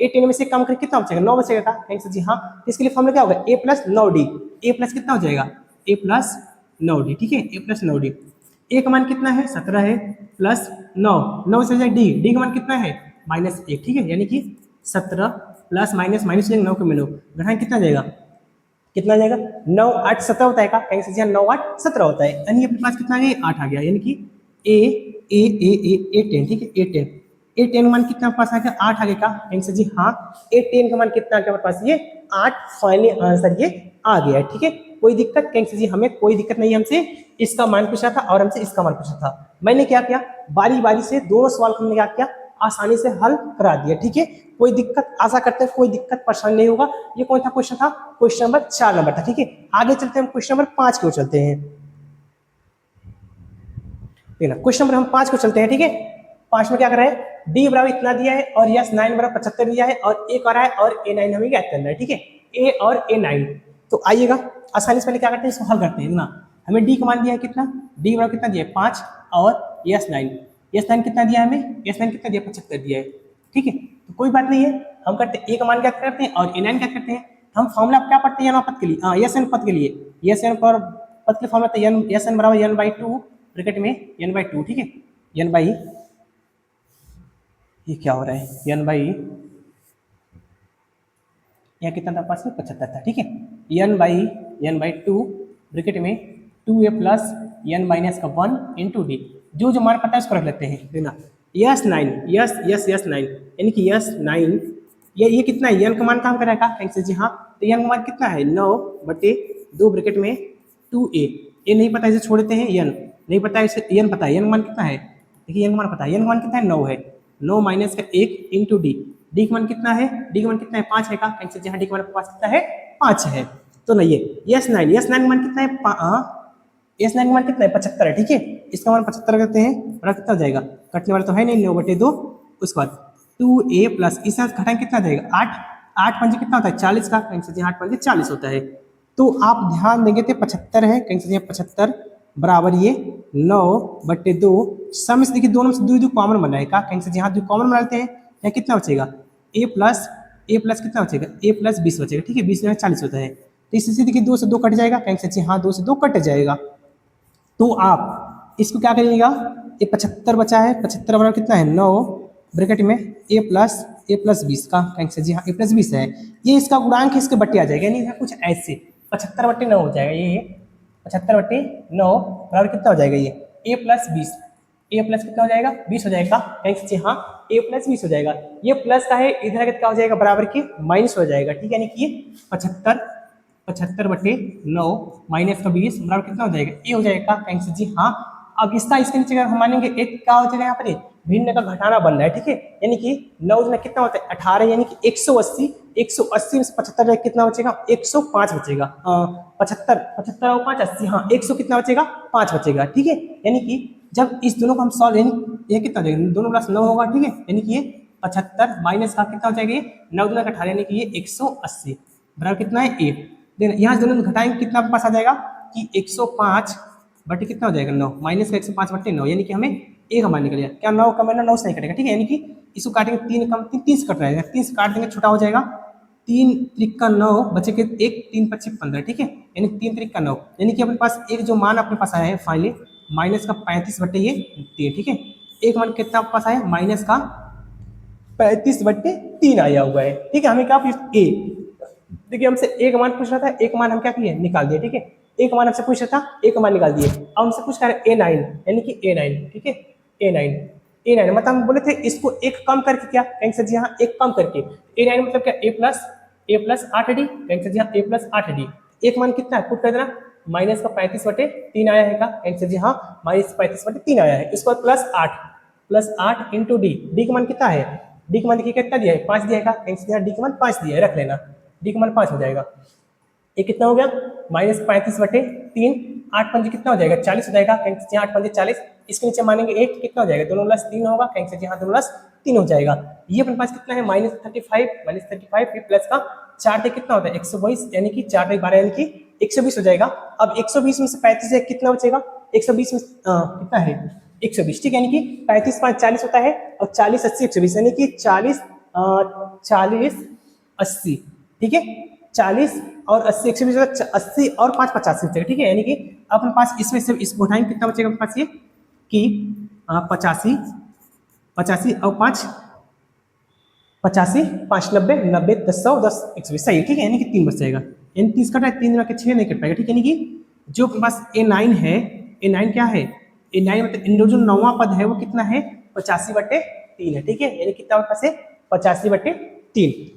A10 में से कम करके कितना बचेगा, 9 बचेगा का, आंसर जी हाँ। इसके लिए फॉर्मूला क्या होगा, A plus 9D, A plus कितना हो जाएगा, A प्लस 9D, ठीक है, A प्लस 9D। A का मान कितना है 17 है, प्लस 9 से जाए D का मान कितना है -1, ठीक है, यानी कि 17 प्लस माइनस 9 के मिलो घटाएं कितना जाएगा, कितना जाएगा 9 8 17 होता है का, कहीं से 9 8 17 होता है, यानी अपने पास कितना आ गया 8 आ गया, यानी कि A10, ठीक है, A10 का मान कितना पास आ गया 8 आ गया का, कहीं से जी हाँ। A10 का मान कितना आ गया हमारे पास, ये 8 फाइनल आंसर ये आ गया है, ठीक है। कोई दिक्कत, कहीं से जी हमें कोई दिक्कत नहीं, हमसे इसका मान पूछा था और हमसे इसका मान पूछा था। मैंने क्या किया, बारी बारी से दोनों सवाल को हमने क्या किया, आसानी से हल करा दिया, ठीक है। कोई दिक्कत, आशा करते हैं कोई दिक्कत परेशानी नहीं होगा। ये कौन सा क्वेश्चन था, क्वेश्चन नंबर 4 नंबर था, ठीक है। आगे चलते हैं, हम क्वेश्चन नंबर 5 को चलते हैं, क्वेश्चन नंबर हम 5 को चलते हैं, ठीक है। 5 में क्या कर रहा है, डी बराबर इतना दिया है और यस 9 बराबर 75 दिया है और ए कर रहा है और A9 हमें ज्ञात करना है, ठीक है, ए और A9। तो आइएगा आसानी से पहले क्या करते हैं, इसको हल करते हैं ना। हमें डी का मान दिया है कितना, डी बराबर कितना दिया है 5 और यस 9 कितना दिया है हमें, यस 9 कितना दिया 75 दिया है, ठीक है। तो कोई बात नहीं है, हम करते हैं ए का मान ज्ञात करते हैं और A9 ज्ञात करते हैं। हम फॉर्मूला क्या पढ़ते हैं पद के लिए, यस एन पद के लिए, यस एन पर पद के फॉर्मूला था यस एन बराबर n/2 ब्रैकेट में n/2, ठीक है, n बाई, ये क्या हो रहा है, यहाँ कितना था पास में 75 था, ठीक है, n/2 ब्रैकेट में 2a प्लस n माइनस का 1 इंटू डी, जो जो मान पता है उसको रख लेते हैं, देखना यस 9 यानी कि यस 9, ये कितना है, n का मान काम करेगा आंसर जी हाँ। तो n का मान कितना है 9/2 ब्रैकेट में 2a, ये नहीं पता इसे छोड़ देते हैं, n नहीं पता है इसे, n पता है, n का मान कितना है, देखिए n का मान पता है, n का मान कितना है 9 है, 9 माइनस का 1 इंटू डी, डी का मान कितना है, डी का मान कितना है 5 है का, आंसर जी हाँ, डी का मान पास कितना है 5 है। तो नहीं है यस 9 का मान कितना है, यस 9 का मान कितना है 75 है, ठीक है। इसका मान 75 करते हैं, बड़ा कितना हो जाएगा, कटने वाला तो है नहीं, 9/2, उसके बाद 2a प्लस इस घटाएं कितना जाएगा 8, 8 पंजे कितना होता है 40 का, आंसर जी 8 पंजे 40 होता है। तो आप ध्यान देंगे तो 75 है, आंसर जी 75 बराबर ये 9/2, सम से देखिए दोनों से दो कॉमन बना है का, आंसर जी हाँ, दो कॉमन बनाते हैं, यहाँ कितना बचेगा a प्लस कितना बचेगा, a प्लस 20 बचेगा, ठीक है, 20 में 40 होता है। तो इससे देखिए 2 से 2 कट जाएगा, आंसर जी हाँ 2 से 2 कट जाएगा। तो आप इसको क्या करिएगा, ये 75 बचा है, 75 बराबर कितना है 9 ब्रैकेट में a प्लस 20 का, आंसर जी हाँ a प्लस 20 है। ये इसका गुणांक इसके बट्टे आ जाएगा, यानी कुछ ऐसे 75/9 हो जाएगा, ये 75/9 बराबर कितना हो जाएगा, ये a प्लस 20, a प्लस कितना हो जाएगा 20 हो जाएगा, आंसर जी हाँ a प्लस 20 हो जाएगा। ये प्लस का है, इधर कितना हो जाएगा बराबर के माइनस हो जाएगा, ठीक है, यानी कि ये 75/9 माइनस का 20 बराबर कितना हो जाएगा, ए हो जाएगा, आंसर जी हाँ। अब इसका इसके नीचे हम मानेंगे एक क्या हो जाएगा, यहाँ पर भिन्न का घटाना बन रहा है, ठीक है, यानी कि 9 में कितना होता है 18, यानी कि 180 में से 75 कितना बचेगा 105 बचेगा, 75 और 5 80, हाँ 100 कितना बचेगा 5 बचेगा, ठीक है। यानी कि जब इस दोनों को हम सॉल्व, यानी ये कितना हो जाएगा, दोनों प्लस 9 होगा, ठीक है, यानी कि ये 75 माइनस का कितना हो जाएगा, ये 9 दूना 18, यानी कि ये 180 बराबर कितना है ए। देन यहाँ से दोनों घटाएंगे कितना पास आ जाएगा कि 105 बटे कितना हो जाएगा 9 माइनस का 105/9, यानी कि हमें ए का मान निकल गया, क्या 9 कम है ना, 9 से नहीं कटेगा, ठीक है, यानी कि इसको काटेंगे 3 कम 3 से कट रहेगा, 3 से काट देंगे छोटा हो जाएगा, 3 त्रिका 9 बचे के 1 3 25 15, ठीक है, यानी 3 त्रिका 9, यानी कि अपने पास एक जो मान अपने पास आया है फाइनली माइनस का 35/3, ठीक है, एक मान कितना पास आया माइनस का 35/3 आया हुआ है, ठीक है। हमें क्या ए, देखिए हमसे एक मान पूछ रहा था, एक मान हम क्या किए निकाल दिए, ठीक है, एक मान हमसे पूछ रहा था, एक मान निकाल दिए। अब हमसे पूछ रहा है A9, यानी कि A9, ठीक है, A9 मतलब हम बोले थे इसको एक कम करके, क्या आंसर जी हाँ एक कम करके, A9 मतलब क्या A प्लस 8D, आंसर जी हाँ A प्लस 8D। एक मान कितना है पुट कर देना, माइनस का 35/3 आया है का, आंसर जी हाँ माइनस 35/3 आया है। इसको प्लस 8 इंटू डी का मान कितना है, डी का मान देखिए कितना दिया है 5 दिया है का, आंसर जी हाँ डी का मान 5 दिया है, रख लेना, डी का मान 5 हो जाएगा। ये कितना हो गया -35/3, 8 पंजे कितना हो जाएगा 40 हो जाएगा, कहीं से 8 पंजे 40, इसके नीचे मानेंगे 8 कितना हो जाएगा 2 प्लस 3 होगा, कहीं से 2 प्लस 3 हो जाएगा। ये अपने पास कितना है -35 फिर प्लस का 4 से कितना होता है 122, यानी कि 4 से 12 यानी कि 120 हो जाएगा। अब 120 में से 35 है कितना बचेगा 120 में कितना है 120, ठीक है, यानी कि 35 5 40 होता है और 40 80 120 यानी कि 40 80, ठीक है, 40 और 80 120 80 और 5 85 बचेगा, ठीक है, यानी कि अपने पास इसमें से इसको उठाएंगे कितना बचेगा अपने पास ये कि 85 और 5 85 5 90 90 10 100 10 120 सही है, ठीक है, यानी कि 3 बच जाएगा, यानी 30 कटा है 3 में 6 नहीं कट पाएगा, ठीक है, यानी कि जो अपने पास A9 है, A9 क्या है A9 मतलब इन जो 9वां पद है वो कितना है 85/3 है, ठीक है, यानी कितना अपने पास है 85/3।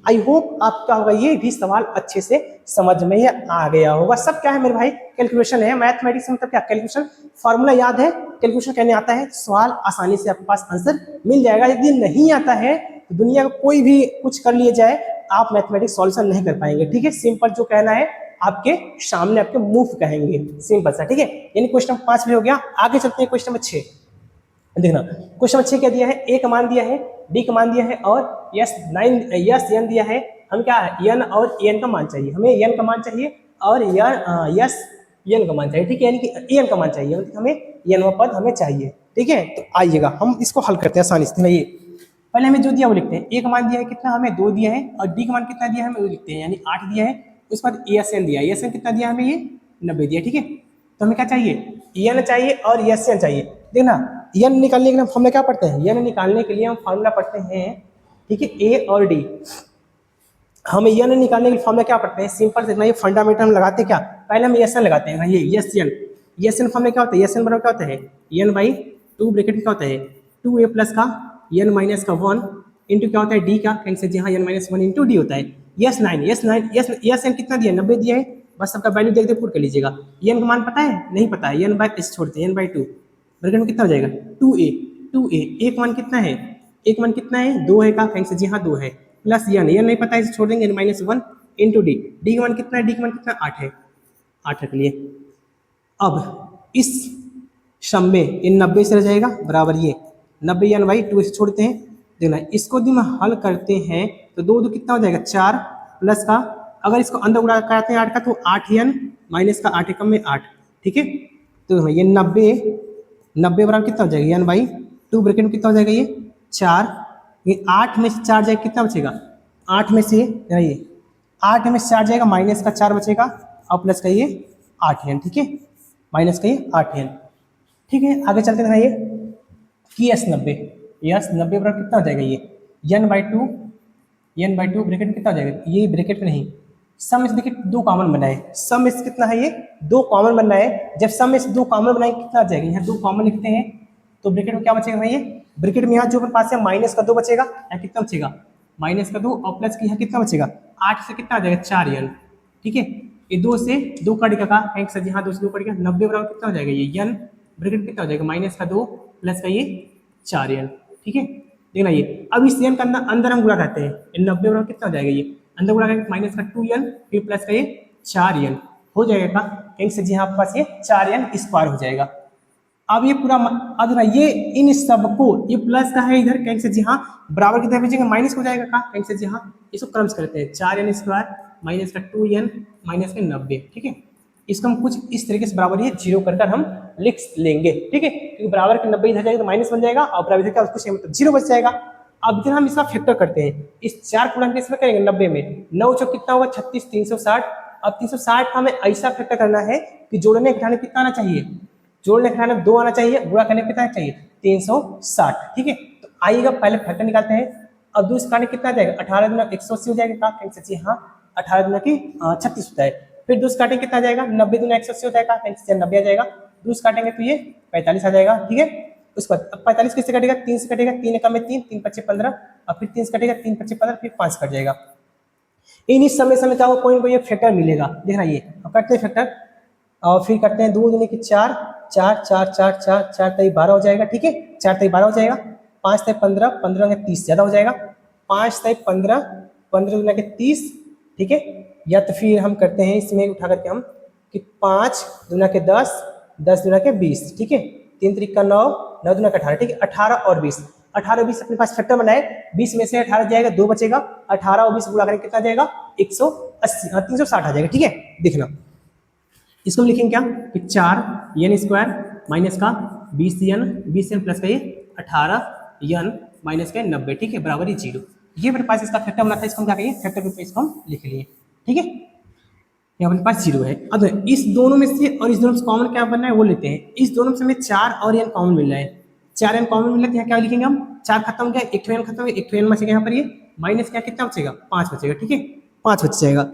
आई होप आपका होगा ये भी सवाल अच्छे से समझ में आ गया होगा। सब क्या है मेरे भाई कैलकुलेशन है, मैथमेटिक्स मतलब क्या कैलकुलेशन, फॉर्मूला याद है, कैलकुलेशन करने आता है, सवाल आसानी से आपके पास आंसर मिल जाएगा। यदि नहीं आता है तो दुनिया का कोई भी कुछ कर लिए जाए आप मैथमेटिक्स सॉल्यूशन नहीं कर पाएंगे, ठीक है, सिंपल जो कहना है आपके सामने आपके मुंह कहेंगे, सिंपल सा, ठीक है, यानी क्वेश्चन 5 भी हो गया। आगे चलते हैं क्वेश्चन नंबर 6, देखना क्वेश्चन नंबर 6 क्या दिया है, ए का मान दिया है, डी का मान दिया है और यस एन दिया है। हम क्या एन और एन का मान चाहिए, हमें एन का मान चाहिए और यस एन का मान चाहिए, ठीक है, यानी कि एन का मान चाहिए, मतलब हमें एन पद हमें चाहिए, ठीक है। तो आइएगा हम इसको हल करते हैं आसानी से। ये पहले हमें जो दिया वो लिखते हैं, ए का मान दिया है कितना हमें 2 दिया है और डी का मान कितना दिया है हमें वो लिखते हैं, यानी 8 दिया है। उसके बाद एस एन दिया है, एस एन कितना दिया हमें ये 90 दिया, ठीक है। तो हमें क्या चाहिए एन चाहिए और एस एन चाहिए। देखना एन निकालने के लिए हम क्या पढ़ते हैं, एन निकालने के लिए हम फॉर्मूला पढ़ते हैं, ठीक है, ए और डी। हम एन निकालने के लिए फॉर्मूला क्या पढ़ते हैं, सिंपल से ये फंडामेंटल हम लगाते हैं क्या, पहले हम एस एन लगाते हैं, ये एस एन फॉर्मूला क्या होता है, एस एन बराबर क्या होता है n/2 ब्रैकेट में क्या होता है 2a प्लस का n माइनस का 1 इंटू क्या होता है डी का, कहीं से जी हाँ n-1 इंटू डी होता है। यस 9 यस एन कितना दिया 90 दिया है, बस सबका वैल्यू देख दे पुट कर लीजिएगा। एन का मान पता है नहीं पता है, एन बाय इस छोड़ते हैं n/2 ब्रैकेट में कितना हो जाएगा 2a एक मान कितना है, एक मान कितना है 2 है का, कहीं से जी हाँ 2 है, प्लस एन नहीं पता है इसे छोड़ देंगे n-1 इंटू डी, डी का मान कितना है, डी का मान कितना 8 है, 8 रख लिए। अब इस सम में इन 90 से रह जाएगा बराबर ये 90 n/2 से छोड़ते हैं। देखना इसको यदि हम हल करते हैं तो 2 कितना हो जाएगा 4 प्लस का, अगर इसको अंदर उड़ा करते हैं 8 का तो 8n माइनस का 8 एकम में 8, ठीक है। तो ये 90 बराबर कितना हो जाएगा n/2 ब्रैकेट में कितना हो जाएगा ये 4, ये 8 में से 4 जाएगा कितना बचेगा 8 में से ये 8 में से 4 जाएगा माइनस का 4 बचेगा और प्लस का ये 8n, ठीक है, माइनस का ये 8n, ठीक है। आगे चलते हैं ये कि यस 90 बराबर कितना हो जाएगा ये n/2 ब्रैकेट में कितना हो जाएगा, ये ब्रैकेट में नहीं, सम में से देखिए 2 कॉमन बना है, सम में से कितना है ये 2 कॉमन बनना है। जब सम में से 2 कॉमन बनाए कितना आ जाएगा, यहाँ 2 कॉमन लिखते हैं तो ब्रैकेट में क्या बचेगा भाई, ये ब्रैकेट में यहाँ जो पास है माइनस का 2 बचेगा, यहाँ कितना बचेगा माइनस का 2 और प्लस का यहाँ कितना बचेगा 8 से कितना आ जाएगा 4n, ठीक है। ये 2 से 2 कटेगा का, एक से यहाँ 2 से 2 कटेगा, 90 बराबर कितना हो जाएगा ये n ब्रैकेट कितना हो जाएगा माइनस का 2 प्लस का ये 4n, ठीक है। देखना ये अब इस n का अंदर हम गुणा करते हैं, 90 बराबर कितना हो जाएगा ये अंदर गुणा करके माइनस का 2n फिर प्लस का ये 4n हो जाएगा का, कहीं से जी हाँ आपके पास ये 4n स्क्वायर हो जाएगा। अब ये पूरा अब ना ये इन सबको ये प्लस का है इधर, कहीं से जी हाँ बराबर की तरफ भेजेंगे माइनस हो जाएगा का, कहीं से जी हाँ इसको क्रम्स करते हैं 4n स्क्वायर माइनस का 2n माइनस का 90, ठीक है। इसको हम कुछ इस तरीके से बराबर ये 0 कर हम लिख लेंगे, ठीक है, क्योंकि बराबर के 90 इधर जाएगा तो माइनस बन जाएगा और बराबर का कुछ मतलब 0 बच जाएगा। अब इधर हम इसका फैक्टर करते हैं, इस 4 को हम इसमें करेंगे 90 में 9 चौक कितना होगा 36 360। अब 360 का हमें ऐसा फैक्टर करना है कि जोड़ने घटाने कितना आना चाहिए, जोड़ने घटाने 2 आना चाहिए, गुणा करने कितना चाहिए 360, ठीक है। तो आइएगा पहले फैक्टर निकालते हैं। अब दूसरे काटने कितना आ जाएगा 18 गुना 180 हो जाएगा, कहीं से हाँ 18 गुना की 36 होता है। फिर दूसरे काटेंगे कितना आ जाएगा 90 गुना 180 होता है का, कहीं से 90 आ जाएगा। दूसरे काटेंगे तो ये 45 आ जाएगा, ठीक है। उसके बाद अब 45 किससे कटेगा 3 से कटेगा, 3 एकम में 3 3 5 15 और फिर 3 से कटेगा 3 5 15 फिर 5 कट जाएगा। इन इस समय क्या होगा कोई ना कोई फैक्टर मिलेगा, देखना ये अब करते हैं फैक्टर और फिर करते हैं 2 दूनी की 4 4 4 4 4 4 तई 12 हो जाएगा, ठीक है, 4 तई 12 हो जाएगा, 5 तई 15 15 के 30 ज्यादा हो जाएगा, 5 तई 15 15 दूना के 30, ठीक है। या तो फिर हम करते हैं इसमें उठा करके हम कि 5 दूना के 10, 10 दूना के 20, ठीक है, 3 त्रिक का 9, 9 दूना का 18, ठीक है, 18 और 20, 18 20 अपने पास फैक्टर बनाए, 20 में से 18 जाएगा 2 बचेगा, 18 और 20 गुणा करेंगे कितना जाएगा 180, 360 आ जाएगा, ठीक है। देखना इसको लिखेंगे क्या कि 4 n स्क्वायर माइनस का 20 n प्लस का ये 18 n माइनस का 90, ठीक है, बराबर ही 0। ये मेरे पास इसका फैक्टर बना था, इसको हम क्या कहेंगे फैक्टर रूप में इसको हम लिख लिए, ठीक है। यहाँ अपने पास 0 है। अब इस दोनों में से और इस दोनों से कॉमन क्या बनना है वो लेते हैं। इस दोनों से हमें 4 और n कॉमन मिल रहा है, 4 n कॉमन मिल रहा है, यहाँ क्या लिखेंगे हम 4 खत्म हो गया, एक n खत्म हो गया, एक n बचेगा, यहाँ पर ये माइनस क्या कितना बचेगा 5 बचेगा, ठीक है, 5 बच जाएगा।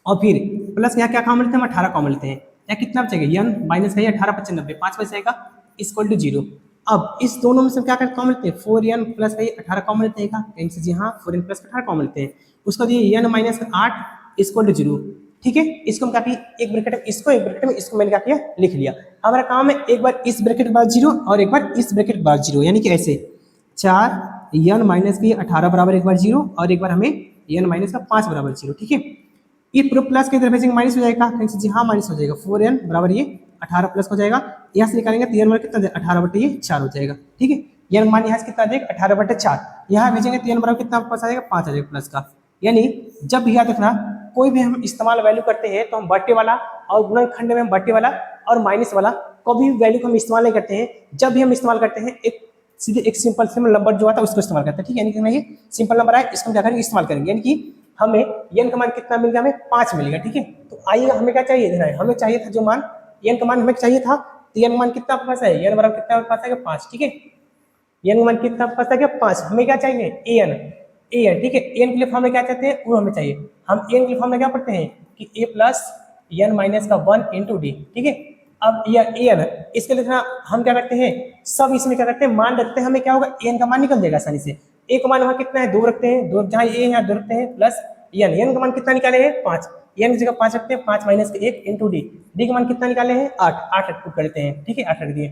और फिर प्लस यहाँ क्या कॉमन लेते हैं हम 18 कॉमन लेते हैं, यहाँ कितना बचेगा n माइनस का 18 × 90, 5 बच जाएगा इक्वल टू 0। अब इस दोनों में से क्या करते कॉमन लेते हैं 4n प्लस का 18 कॉमन लेते हैं, कैंसिल जी हाँ 4n प्लस 18 कॉमन लेते हैं, उसका दिए n माइनस 8 इक्वल टू 0, ठीक है। इसको हम क्या किए एक ब्रैकेट में इसको, एक ब्रैकेट में इसको मैंने क्या किया लिख लिया। हमारा काम है एक बार इस ब्रैकेट के बाद 0 और एक बार इस ब्रैकेट के बाद 0, यानी कि ऐसे 4 n माइनस की 18 बराबर एक बार 0 और एक बार हमें n माइनस का 5 बराबर 0, ठीक है। ये पूरा प्लस के इधर भेजेंगे माइनस हो जाएगा, कैंसिल जी हाँ माइनस हो जाएगा, 4n बराबर ये 18 प्लस हो जाएगा, यहाँ से निकालेंगे तो n बराबर कितना 18/4 हो जाएगा, ठीक है। n मान यहाँ से कितना आ जाएगा 18/4, यहाँ भेजेंगे तो n बराबर कितना पास आ जाएगा 5 आ जाएगा प्लस का। यानी जब भी याद रखना कोई भी हम इस्तेमाल वैल्यू करते हैं तो हम बट्टे वाला और गुणनखंड में हम बट्टे वाला और माइनस वाला कभी भी वैल्यू को हम इस्तेमाल नहीं करते हैं। जब भी हम इस्तेमाल करते हैं एक सीधे एक सिंपल नंबर जो आता है उसको इस्तेमाल करते हैं, ठीक है। यानी कि ये सिंपल नंबर है, इसको हम क्या करेंगे इस्तेमाल करेंगे, यानी कि हमें n का मान कितना मिल गया हमें 5 मिलेगा, ठीक है। तो आइएगा हमें क्या चाहिए देना है, हमें चाहिए था जो मान n का मान हमें चाहिए था, तो n का मान कितना आपके पास है n बराबर कितना आपके पास है 5, ठीक है। n का मान कितना आपके पास है 5, हमें क्या चाहिए an, ठीक है। n के लिए फॉर्मूला क्या चाहते हैं वो हमें चाहिए, हम n के लिए फॉर्मूला क्या पढ़ते हैं कि a प्लस n माइनस का 1 इंटू डी, ठीक है। अब यह an इसके लिए हम क्या करते हैं सब इसमें क्या करते हैं मान रखते हैं, हमें क्या होगा n का मान निकल जाएगा आसानी से। a का मान वहाँ कितना है 2 रखते हैं, 2 जहाँ a यहाँ 2 रखते हैं प्लस n का मान कितना निकाले हैं 5, n की जगह 5 रखते हैं, 5 माइनस के 1 इंटू डी का मान कितना निकाले हैं 8 पुट करते हैं, ठीक है, 8 रख दिए।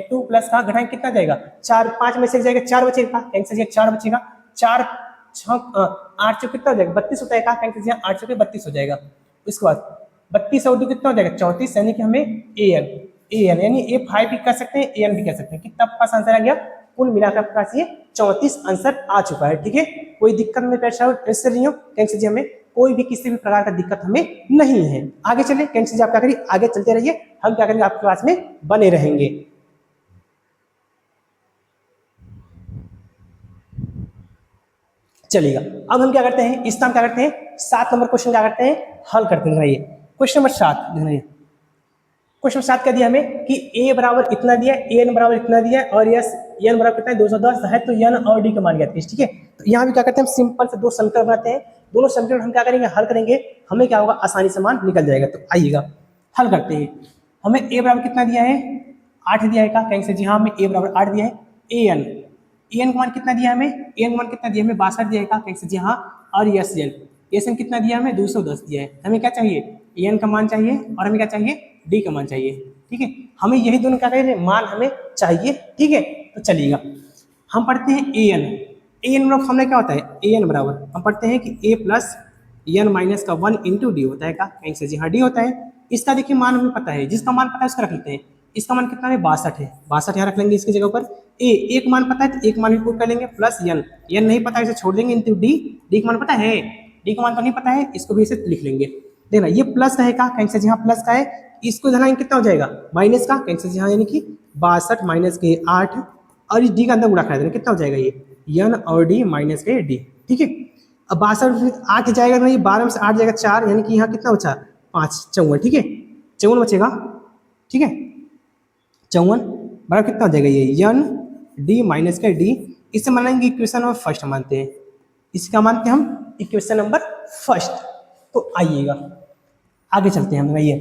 2 प्लस का घटाएं कितना जाएगा 4, 5 में से जाएगा 4 बचेगा, कैंसिल 4 बचेगा, 4 8 कितना हो जाएगा 32 होता है का, कैंसिल 8 के 32 हो जाएगा। उसके बाद 32 और 2 कितना हो जाएगा 34, यानी कि हमें an यानी a5 भी कर सकते हैं an भी कर सकते हैं। कितना पास आंसर आ गया कुल मिलाकर आपके पास ये 34 आंसर आ चुका है, ठीक है। कोई दिक्कत में प्रेशर नहीं हो, कैंसिल जी हमें कोई भी किसी भी प्रकार का दिक्कत हमें नहीं है। आगे चले कैंसिल जी आप क्या करिए आगे चलते रहिए, हम क्या करेंगे आपके क्लास में बने रहेंगे। चलिएगा अब हम क्या करते हैं इस टाइम क्या करते हैं 7 नंबर क्वेश्चन क्या करते हैं हल करते हैं। क्वेश्चन नंबर 7 देखिए, क्वेश्चन नंबर 7 क्या दिया हमें कि a बराबर इतना दिया, an बराबर इतना दिया और यस n बराबर कितना है 210 है, तो n और d का मान ज्ञात कीजिए, ठीक है। तो यहाँ भी क्या करते हैं हम सिंपल से 2 समीकरण बनाते हैं, दोनों समीकरण हम क्या करेंगे हल करेंगे, हमें क्या होगा आसानी से मान निकल जाएगा। तो आइएगा हल करते हैं। हमें a बराबर कितना दिया है 8 दिया है का, कैंसिल जी हाँ हमें a बराबर 8 दिया है। an का मान कितना दिया हमें an का मान कितना दिया हमें 62 दिया है का, कैंसिल जी हाँ, और एन कितना दिया हमें 210 दिया है। हमें क्या चाहिए एन का मान चाहिए और हमें क्या चाहिए डी का मान चाहिए, ठीक है। हमें यही दोनों क्या कह रहे हैं मान हमें चाहिए, ठीक है। तो चलिएगा हम पढ़ते हैं an बराबर फॉर्मूला क्या होता है an बराबर हम पढ़ते हैं कि a प्लस n माइनस का 1 इंटू डी होता है का, कैंसिल जी हाँ डी होता है। इसका देखिए मान हमें पता है, जिसका मान पता है उसका रख लेते हैं। इसका मान कितना है 62 है, 62 यहाँ रख लेंगे इसकी जगह पर। एक मान पता है तो एक मान भी पुट कर लेंगे प्लस n नहीं पता है इसे छोड़ देंगे इंटू डी का मान पता है, डी का मान तो नहीं पता है, इसको भी इसे लिख लेंगे। देखना ये प्लस का है का, कैंसिल यहाँ प्लस का है, इसको धनाएंगे कितना हो जाएगा माइनस का, कैंसिल यहाँ यानी कि 62 माइनस के 8 और इस डी का अंदर गुणा करा देना कितना हो जाएगा ये n और डी माइनस के डी, ठीक है। अब 62 8 जाएगा नहीं, 12 में से 8 जाएगा 4, यानी कि यहाँ कितना बचा 5 54, ठीक है 54 बचेगा, ठीक है 54 बराबर कितना हो जाएगा ये n डी माइनस का डी। इसे मानेंगे इक्वेशन नंबर फर्स्ट मानते हैं, इसका मानते हैं हम इक्वेशन नंबर फर्स्ट। तो आइएगा आगे चलते हैं हम ये,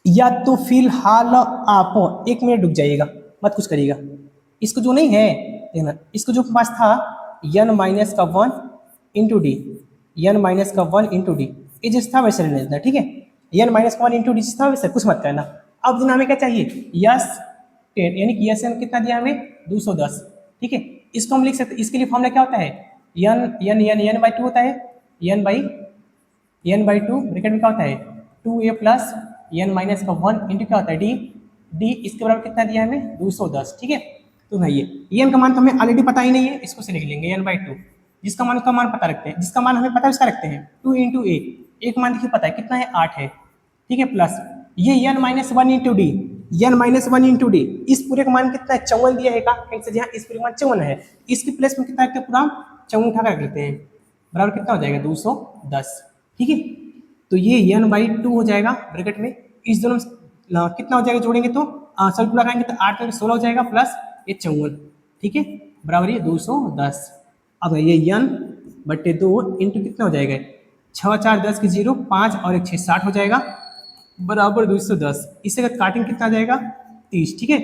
या तो फिलहाल आप 1 मिनट रुक जाइएगा मत कुछ करिएगा। इसको जो नहीं है देखना, इसको जो पास था n माइनस का 1 इंटू डी, n माइनस का 1 इंटू डी, ये जिस था वैसे रहने देना, ठीक है। n माइनस का 1 इंटू डी जिस था वैसे कुछ मत करना। अब दिन हमें क्या चाहिए यस 10, यानी कि यस n कितना दिया हमें 210, ठीक है। इसको हम लिख सकते हैं, इसके लिए फॉर्मूला क्या होता है n बाई 2 होता है, n बाई 2 ब्रैकेट में क्या होता है 2a प्लस n माइनस का 1 इंटू क्या होता है डी, डी इसके बराबर कितना दिया है हमें 210, ठीक है। तो नहीं ये n का मान तो हमें ऑलरेडी पता ही नहीं है, इसको से लिख लेंगे n/2, जिसका मान उसका मान पता रखते हैं, जिसका मान हमें पता है उसका रखते हैं 2 इंटू ए, एक मान देखिए पता है कितना है 8 है, ठीक है, प्लस ये n-1 into D, n-1 into D, इस पूरे का मान कितना है 54 दिया है का, कैसे जहाँ इस पूरे का मान 54 है, इसकी प्लेस में कितना रखते हैं पूरा 54 उठा कर रख लेते हैं, बराबर कितना हो जाएगा 210, ठीक है। तो ये n/2 हो जाएगा ब्रैकेट में, इस दोनों कितना हो जाएगा जोड़ेंगे तो सब पूरा करेंगे तो 8 में 16 हो जाएगा प्लस ये 54, ठीक है, बराबर ये 210। अब ये n/2 इंटू कितना हो जाएगा 6 4 10 की 0, 5 और 1 6 60 हो जाएगा बराबर 210, इससे अगर काटेंगे कितना आ जाएगा 30, ठीक है,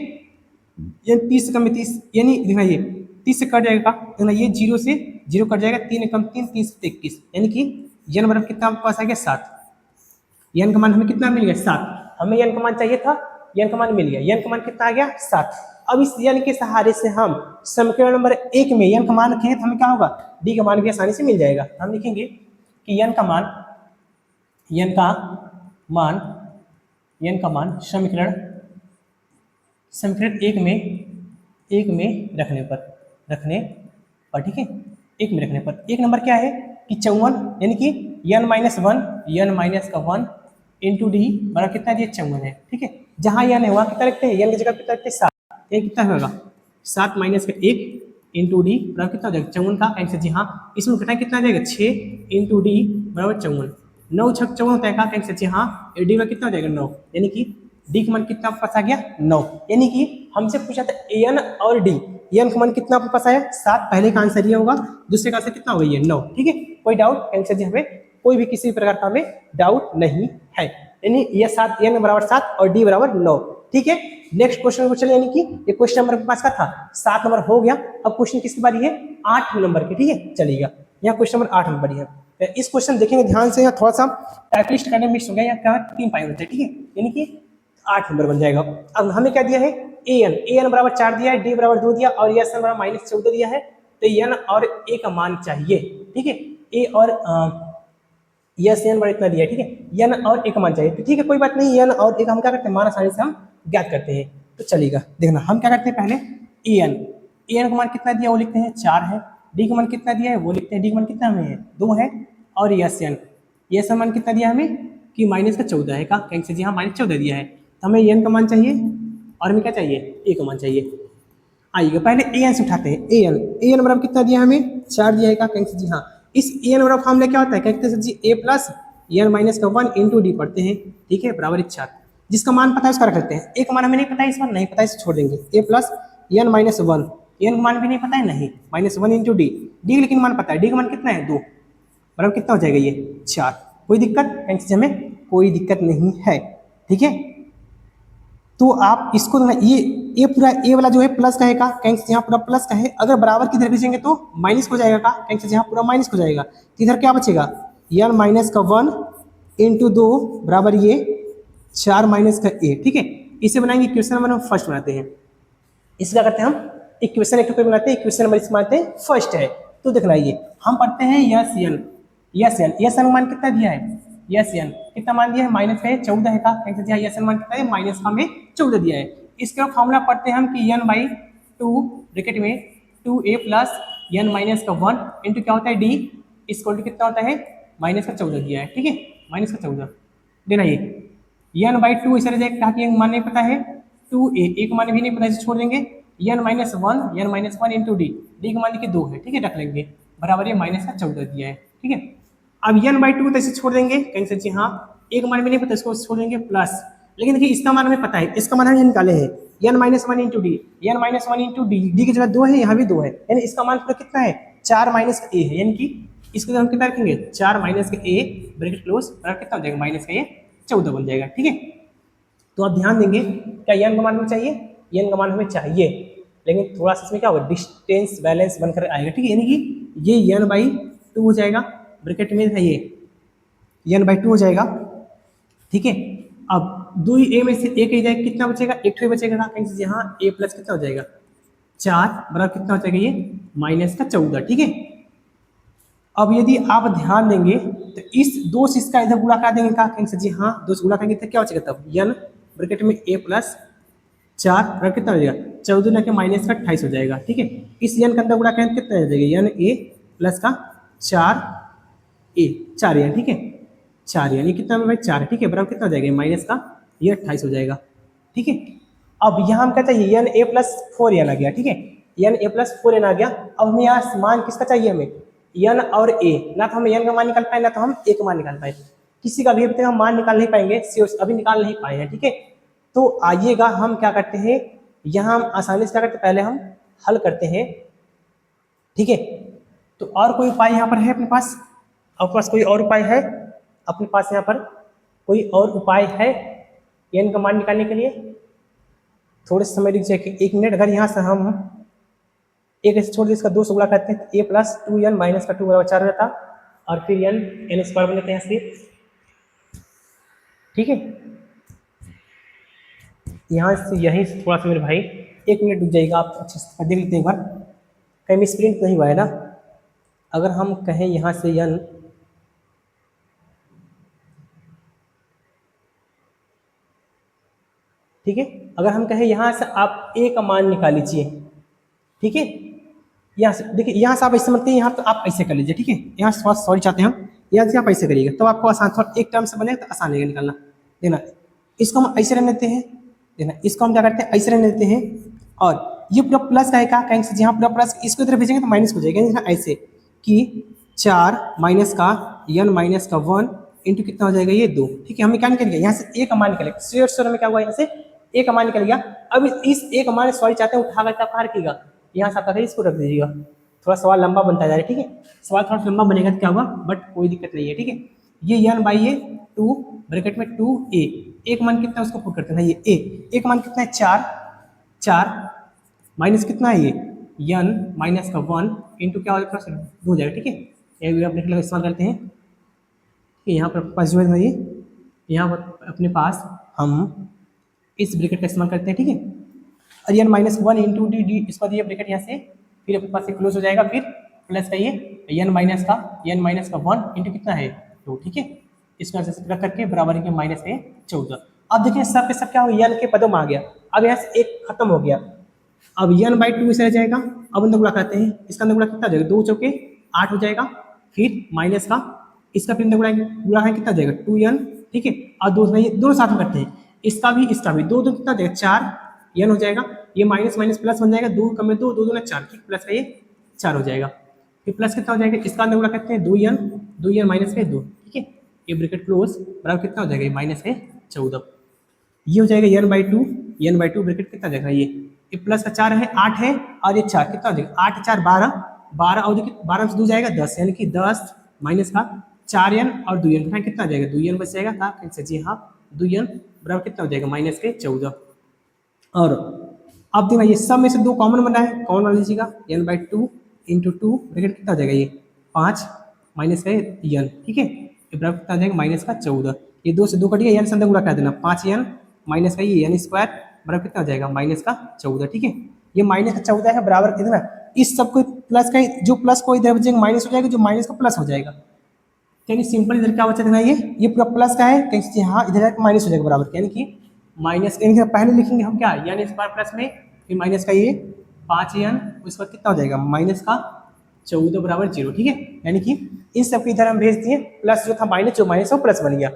यानी 30 से कम में 30, यानी देखना ये 30 से कट जाएगा, देखना ये 0 से 0 कट जाएगा, 3 कम 3, 30 से 21, यानी कि n बराबर कितना आपके पास आ गया 7, n का मान हमें कितना मिल गया 7, हमें n का मान चाहिए था, n का मान मिल गया, n का मान कितना आ गया 7। अब इस n के सहारे से हम समीकरण नंबर 1 में n का मान रखें तो हमें क्या होगा d का मान भी आसानी से मिल जाएगा। हम लिखेंगे कि n का मान समीकरण 1 में रखने पर ठीक है, 1 में रखने पर एक नंबर क्या है कि 54, यानी कि n-1 इंटू डी बराबर कितना दिया 54 है, ठीक है, जहाँ n है वहाँ कितना रखते हैं, n की जगह कितना रखते हैं 7, ये कितना होगा 7 माइनस का 1 इंटू डी बराबर कितना हो जाएगा 54 का आंसर, जी हाँ इसमें घटाएं कितना आ जाएगा 6 इंटू डी बराबर 54, 9 6 54 होता है का आंसर, जी हाँ डी में कितना हो जाएगा 9, यानी कि डी का मान कितना आपके पास आ गया 9, यानी कि हमसे पूछा था एन और डी, एन का मान कितना आपके पास आया 7, पहले का आंसर ये होगा, दूसरे का आंसर कितना होगा ये 9, ठीक है, कोई डाउट आंसर जी हमें कोई भी किसी प्रकार का हमें डाउट नहीं है, यानी ये 7 एन बराबर 7 और डी बराबर 9, ठीक है। नेक्स्ट क्वेश्चन को चले, यानी कि ये क्वेश्चन नंबर के पास का था 7 नंबर हो गया, अब क्वेश्चन किसकी बारी है 8 नंबर की, ठीक है चलेगा, यहाँ क्वेश्चन नंबर 8 नंबर है। इस क्वेश्चन देखेंगे ध्यान से, यहाँ थोड़ा सा टाइपिस्ट करने मिस हो गया, यहाँ क्या 3 पाई होते हैं, ठीक है, यानी कि 8 नंबर बन जाएगा। अब हमें क्या दिया है एन बराबर 4 दिया है, डी बराबर 2 दिया और एस बराबर -14 दिया है, तो एन और ए का मान चाहिए, ठीक है, ए और एस एन बराबर इतना दिया है, ठीक है, एन और ए का मान चाहिए, तो ठीक है कोई बात नहीं, एन और ए का हम क्या करते हैं मान आसानी से हम ज्ञात करते हैं, तो चलेगा। देखना हम क्या करते हैं पहले एन का मान कितना दिया वो लिखते हैं 4 है, डी का मान कितना दिया है वो लिखते हैं, डी का मान कितना हमें है 2 है, और एस का मान कितना दिया हमें कि -14 है का, कहीं से जी हाँ -14 दिया है, तो हमें एन का मान चाहिए और हमें क्या चाहिए ए का मान चाहिए। आइएगा पहले एन से उठाते हैं, एन बराबर कितना दिया हमें 4 दिया है का, कहीं से जी हाँ इस एन बराबर फॉर्मूला क्या होता है कहते हैं जी ए प्लस n-1 इंटू डी पढ़ते हैं, ठीक है, बराबर 4, जिसका मान पता है उसका रख लेते हैं, ए का मान हमें नहीं पता है, इस बार नहीं पता है इसे छोड़ देंगे, ए प्लस n-1, एन का मान भी नहीं पता है नहीं, -1 इंटू डी, डी लेकिन मान पता है, डी का मान कितना है 2 बराबर कितना हो जाएगा ये 4, कोई दिक्कत कहीं से हमें कोई दिक्कत नहीं है, ठीक है। तो आप इसको ये पूरा ए वाला जो है प्लस का है का, कहीं से यहाँ पूरा प्लस का है, अगर बराबर की इधर भेजेंगे तो माइनस हो जाएगा का, कहीं से यहाँ पूरा माइनस हो जाएगा, तो इधर क्या बचेगा n-1 इंटू 2 बराबर ये 4 माइनस का ए, ठीक है, इसे बनाएंगे इक्वेशन नंबर हम फर्स्ट बनाते हैं, इसे क्या करते हैं हम इक्वेशन एक बनाते हैं, इक्वेशन नंबर इसमें आते हैं फर्स्ट है, तो देखना ये हम पढ़ते हैं यस एन मान कितना दिया है, यस एन कितना मान दिया है -14 है का, यस एन मान कितना है माइनस का में 14 दिया है, इसका फॉर्मूला पढ़ते हैं हम कि n/2 ब्रैकेट में 2a प्लस n-1 इंटू क्या होता है डी इक्वल टू कितना होता है -14 दिया है, ठीक है, -14 देना ये n/2 इसे कहा कि मान नहीं पता है, 2a एक मान भी नहीं पता, इसे छोड़ देंगे, n-1 इंटू डी का मान देखिए 2 है, ठीक है, रख लेंगे बराबर ये -14 दिया है, ठीक है। अब n/2 तो इसे छोड़ देंगे, कहीं से जी हाँ एक मान भी नहीं पता इसको छोड़ देंगे प्लस, लेकिन देखिए इसका मान हमें पता है, इसका मान हम निकाले हैं n-1 इंटू डी, डी की जगह 2 है, यहाँ भी 2 है, यानी इसका मान पूरा कितना है 4 माइनस का ए है, यानी कि इसको हम कितना रखेंगे 4 माइनस का ए ब्रैकेट क्लोज बराबर कितना हो जाएगा माइनस का ये 14 बन जाएगा, ठीक है। तो आप ध्यान देंगे क्या n का मान हमें चाहिए, n का मान हमें चाहिए, लेकिन थोड़ा सा इसमें क्या होगा डिस्टेंस बैलेंस बनकर आएगा, ठीक है, यानी कि ये n/2 हो जाएगा ब्रैकेट में है ये n/2 हो जाएगा, ठीक है। अब 2a में से एक ही जाएगा कितना बचेगा, एक ही बचेगा ना, कहीं से यहाँ a प्लस कितना हो जाएगा 4 बराबर कितना हो जाएगा ये -14, ठीक है। अब यदि आप ध्यान देंगे तो इस दो से इसका इधर गुणा करा देंगे क्या कहेंगे सर जी हाँ, दो से गुणा करेंगे तो क्या हो जाएगा तब n ब्रैकेट में a प्लस 4 ब्रैकेट कितना हो जाएगा 14 के माइनस का 28 हो जाएगा। ठीक है, इस n के अंदर गुणा करेंगे कितना हो जाएगा n a प्लस का 4a 4 n। ठीक है, 4 यानी कितना में भाई 4। ठीक है, बराबर कितना हो जाएगा माइनस का ये 28 हो जाएगा। ठीक है, अब यहाँ हम कहते हैं n a प्लस 4n आ गया। ठीक है, n a प्लस 4n आ गया। अब हमें यहाँ मान किसका चाहिए, हमें n और a। ना तो हम n का मान निकाल पाए ना तो हम a का मान निकाल पाए, किसी का भी अभी तक हम मान निकाल नहीं पाएंगे, अभी निकाल नहीं पाए हैं। ठीक है, तो आइएगा हम क्या करते हैं, यहाँ हम आसानी से क्या करते हैं, पहले हम हल करते हैं। ठीक है, तो और कोई उपाय यहाँ पर है अपने पास, आपके पास कोई और उपाय है अपने पास, यहाँ पर कोई और उपाय है n का मान निकालने के लिए? थोड़े समय दीजिए, 1 मिनट। अगर यहाँ से हम एक ऐसे छोड़ दिए, इसका 2 से गुणा करते हैं, a प्लस 2n माइनस का 2 बराबर 4 रहता, और फिर n स्क्वायर बन जाते हैं ऐसे। ठीक है, यहाँ से यहीं से थोड़ा सा मेरे भाई 1 मिनट रुक जाइएगा, आप अच्छे से देख लेते हैं एक बार कहीं मिस प्रिंट नहीं हुआ है ना। अगर हम कहें यहाँ से n, ठीक है, अगर हम कहें यहाँ से आप a का मान निकाल लीजिए। ठीक है, यहाँ से देखिए, यहाँ से आप ऐसे समझते हैं, यहाँ तो आप ऐसे कर लीजिए। ठीक है, यहाँ से थोड़ा सॉरी चाहते हैं हम, यहाँ से आप ऐसे करिएगा तो आपको आसान, थोड़ा एक टर्म से बनेगा तो आसान रहेगा निकालना। देना इसको हम ऐसे रहने देते हैं, देना इसको हम क्या करते हैं ऐसे रहने देते हैं, और ये पूरा प्लस का है क्या कहेंगे से, जहाँ पूरा प्लस इसको इधर भेजेंगे तो माइनस हो जाएगा ऐसे कि 4 माइनस का n माइनस का 1 इंटू कितना हो जाएगा ये 2। ठीक है, हमें क्या निकल गया यहाँ से a का मान निकलेगा, श्योर हमें क्या हुआ यहाँ से a का मान निकल गया। अब इस a का मान सॉरी चाहते हैं उठा करके आप कहाँ रखिएगा, यहाँ से आप इसको रख दीजिएगा। थोड़ा सवाल लंबा बनता जा रहा है। ठीक है, सवाल थोड़ा लंबा बनेगा तो क्या होगा, बट कोई दिक्कत नहीं है। ठीक है, ये n बाई ए 2 ब्रैकेट में 2a, एक मान कितना है उसको पुट करते हैं, ये a एक मान कितना है 4 माइनस कितना है ये n माइनस का 1 इंटू क्या हो जाएगा। ठीक है, ये भी अपने लिए इस्तेमाल करते हैं। यहाँ पर पास जो है ये यहाँ पर अपने पास हम इस ब्रैकेट का इस्तेमाल करते हैं। ठीक है, और n माइनस 1 इंटू डी इसका दिए ब्रैकेट यहाँ से, फिर अपने पास क्लोज हो जाएगा, फिर प्लस का ये n माइनस का 1 इंटू कितना है 2। ठीक है, इसको ऐसे रख करके बराबर है माइनस है 14। अब देखिए सब के सब क्या हो गया, n के पदों में आ गया। अब यहाँ से एक खत्म हो गया, अब n बाई 2 इसे रह जाएगा। अब अंदर गुणा करते हैं, इसका अंदर गुणा कितना हो जाएगा 2 चौके 8 हो जाएगा, फिर माइनस का इसका फिर अंदर गुणा है कितना हो जाएगा 2n। ठीक है, और दोनों साथ में करते हैं, इसका भी दो कितना हो जाएगा 4 n हो जाएगा, ये माइनस माइनस प्लस बन जाएगा, 2 कम में 2 2 4। ठीक, प्लस का ये 4 हो जाएगा, फिर प्लस कितना हो जाएगा, इसका अंदर गुणा करते हैं 2n माइनस का 2। ठीक है, ये ब्रैकेट क्लोज बराबर कितना हो जाएगा माइनस है 14। ये हो जाएगा n बाई 2 ब्रैकेट कितना जाएगा ये प्लस का 4 है 8 है, और ये 4 कितना हो जाएगा 8 4 12 और देखिए 12 से 2 जाएगा 10, यानी कि 10 माइनस का 4n और 2n कितना आ जाएगा 2n बच जाएगा था कैसे जी हाँ 2n बराबर कितना हो जाएगा माइनस के 14। और अब देखना ये सब में से 2 कॉमन बना है, कॉमन बना लीजिएगा n बाई 2 इंटू 2 ब्रैकेट कितना हो जाएगा ये 5 माइनस का n। ठीक है, ये बराबर कितना आ जाएगा माइनस का 14। ये 2 से 2 कट गया, n से अंदर गुणा कर देना 5n माइनस का ये n स्क्वायर बराबर कितना हो जाएगा माइनस का 14। ठीक है, ये माइनस का 14 है बराबर कितना, इस सब को प्लस का जो प्लस को इधर बचेगा माइनस हो जाएगा, जो माइनस का प्लस हो जाएगा। यानी सिंपल इधर क्या बचा देना ये पूरा प्लस का है कहीं हाँ इधर माइनस हो जाएगा बराबर, यानी कि माइनस यानी कि पहले लिखेंगे हम क्या यानी स्क्वायर प्लस में फिर माइनस का ये 5n उसके बाद कितना हो जाएगा माइनस का 14 बराबर 0। ठीक है, यानी कि इन सब के इधर हम भेज दिए, प्लस जो था माइनस जो माइनस वो प्लस बन गया,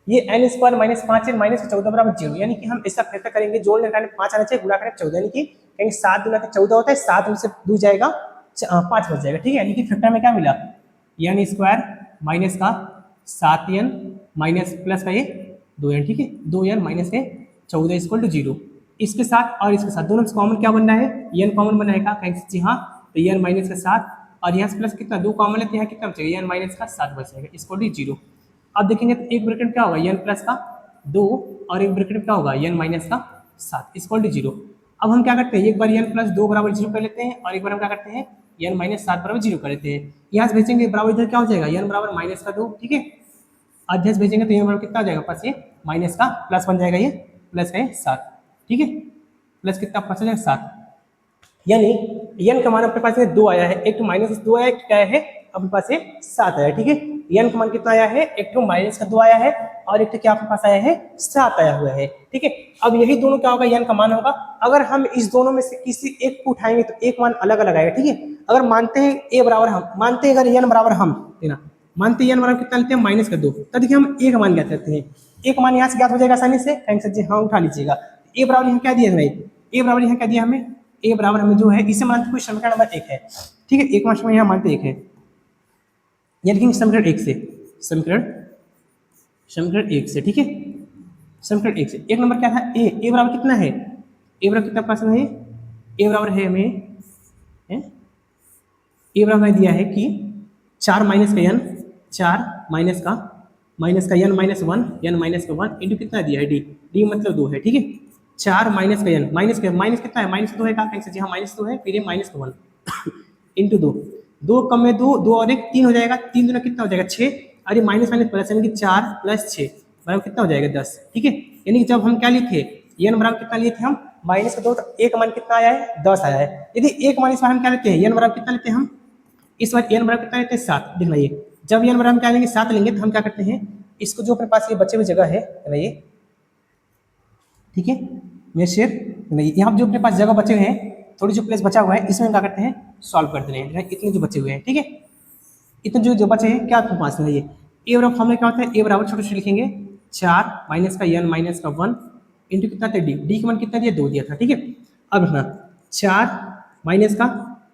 ये n square minus 5n minus 14 बराबर 0। यानी कि हम ऐसा फैक्टर करेंगे, जोड़ लगाने 5 आना चाहिए, गुणा करें 14, यानी कि कहेंगे 7 गुना 14 होता है, 7 में से 2 जाएगा 5 बच जाएगा। ठीक है, यानी कि फैक्टर में क्या मिला n स्क्वायर माइनस का 7n माइनस प्लस का ये 2n। ठीक है, 2n माइनस के 14 इक्वल टू 0। इसके साथ और इसके साथ दोनों से कॉमन क्या बनना है n कॉमन बना है क्या कहेंगे जी हाँ, तो n माइनस का 7 और यहाँ से प्लस कितना 2 कॉमन लेते हैं, कितना बचेगा n माइनस का 7 बच जाएगा इक्वल टू 0। अब देखेंगे तो एक ब्रैकेट क्या होगा n प्लस का 2 और एक ब्रैकेट क्या होगा n माइनस का 7 इक्वल टू 0। अब हम क्या करते हैं एक बार n प्लस 2 बराबर 0 कर लेते हैं और एक बार हम क्या करते हैं n माइनस 7 बराबर 0 कर लेते हैं। यहाँ से भेजेंगे बराबर इधर क्या हो जाएगा n बराबर माइनस का 2। ठीक है, अध्यक्ष भेजेंगे तो n बराबर कितना हो जाएगा पास ये माइनस का प्लस बन जाएगा, ये प्लस है 7। ठीक है, प्लस कितना पास हो जाएगा 7। यानी n का मान अपने पास में 2 आया है, एक तो -2 आया है, क्या आया है अपने पास है 7 आया, ठीक है। n का मान कितना आया है, एक तो -2 आया है और एक तो क्या अपने पास आया है 7 आया हुआ है, ठीक है। अब यही दोनों क्या होगा, n का मान होगा। अगर हम इस दोनों में से किसी एक को उठाएंगे तो एक मान अलग अलग आएगा, ठीक है। अगर मानते हैं a बराबर हम, मानते हैं अगर n बराबर हम देना, मानते हैं n बराबर कितना लेते हैं -2, तो देखिए हम a का मान ज्ञात करते हैं। a का मान यहाँ से ज्ञात हो जाएगा आसानी से, कहेंगे सर जी हाँ उठा लीजिएगा। a बराबर यहाँ क्या दिया है, a बराबर यहाँ क्या दिया हमें, a बराबर हमें जो है इसे मानते हुए समीकरण नंबर 1 है, ठीक है। एक मार्क्स में यहाँ मानते 1 है, यानी कि समीकरण 1 से, समीकरण 1 से, ठीक है। समीकरण 1 से एक नंबर क्या था a बराबर कितना है, a बराबर कितना पास है, a बराबर है हमें a बराबर हमें दिया है कि 4 माइनस का n, 4 माइनस का n माइनस 1, n माइनस का 1 इंटू कितना दिया है d मतलब 2 है, ठीक है। 4 माइनस का n, माइनस कितना है, -2 है, कहाँ कहेंगे जी हाँ -2 है, फिर ये -1 इंटू 2 कम में 2 और 1 3 हो जाएगा, 3 दूना कितना हो जाएगा 6, अरे माइनस माइनस प्लस यानी कि 4 + 6 बराबर कितना हो जाएगा 10, ठीक है। यानी कि जब हम क्या लिए थे, n बराबर कितना लिए थे हम -2, तो एक मान कितना आया है 10 आया है। यदि एक मान इस बार हम क्या लेते हैं, n बराबर कितना लेते हैं हम, इस बार n बराबर कितना लेते हैं 7, देखना ये जब n बराबर हम क्या लेंगे 7 लेंगे तो हम क्या करते हैं, इसको जो अपने पास ये बचे हुए जगह है ये, ठीक है, मेरे शेर नहीं, यहाँ जो अपने पास जगह बचे हुए हैं, थोड़ी जो प्लेस बचा हुआ है इसमें हम क्या करते हैं सॉल्व कर देते हैं, इतने जो बचे हुए हैं, ठीक है। इतने जो बचे हैं क्या आपके पास में ये a बराबर फॉर्मूला क्या होता है, a बराबर छोटे छोटे लिखेंगे 4 माइनस का n माइनस का 1 इंटू कितना था d का मान कितना दिया 2 दिया था, ठीक है। अब रखना 4 माइनस का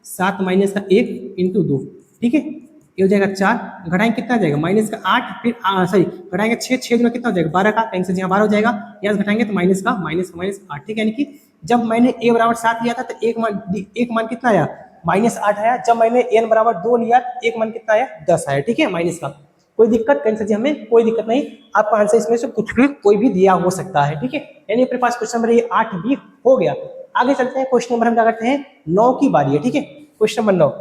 7 माइनस का 1 इंटू 2, ठीक है। ये हो जाएगा 4, घटाएंगे कितना जाएगा माइनस का 8, फिर सॉरी घटाएंगे 6 में कितना हो जाएगा 12 का, कहीं से यहाँ 12 हो जाएगा, यहाँ से घटाएंगे तो माइनस का -8, ठीक है। यानी कि जब मैंने a बराबर 7 लिया था तो एक मान कितना आया -8 आया, जब मैंने n बराबर 2 लिया एक मान कितना आया 10 आया, ठीक है, माइनस का। कोई दिक्कत कैंसर जी हमें कोई दिक्कत नहीं, आपका आंसर इसमें से कुछ भी कोई भी दिया हो सकता है, ठीक है। यानी अपने पास क्वेश्चन नंबर ये 8 भी हो गया। आगे चलते हैं, क्वेश्चन नंबर हम क्या करते हैं 9 की बारी है, ठीक है। क्वेश्चन नंबर 9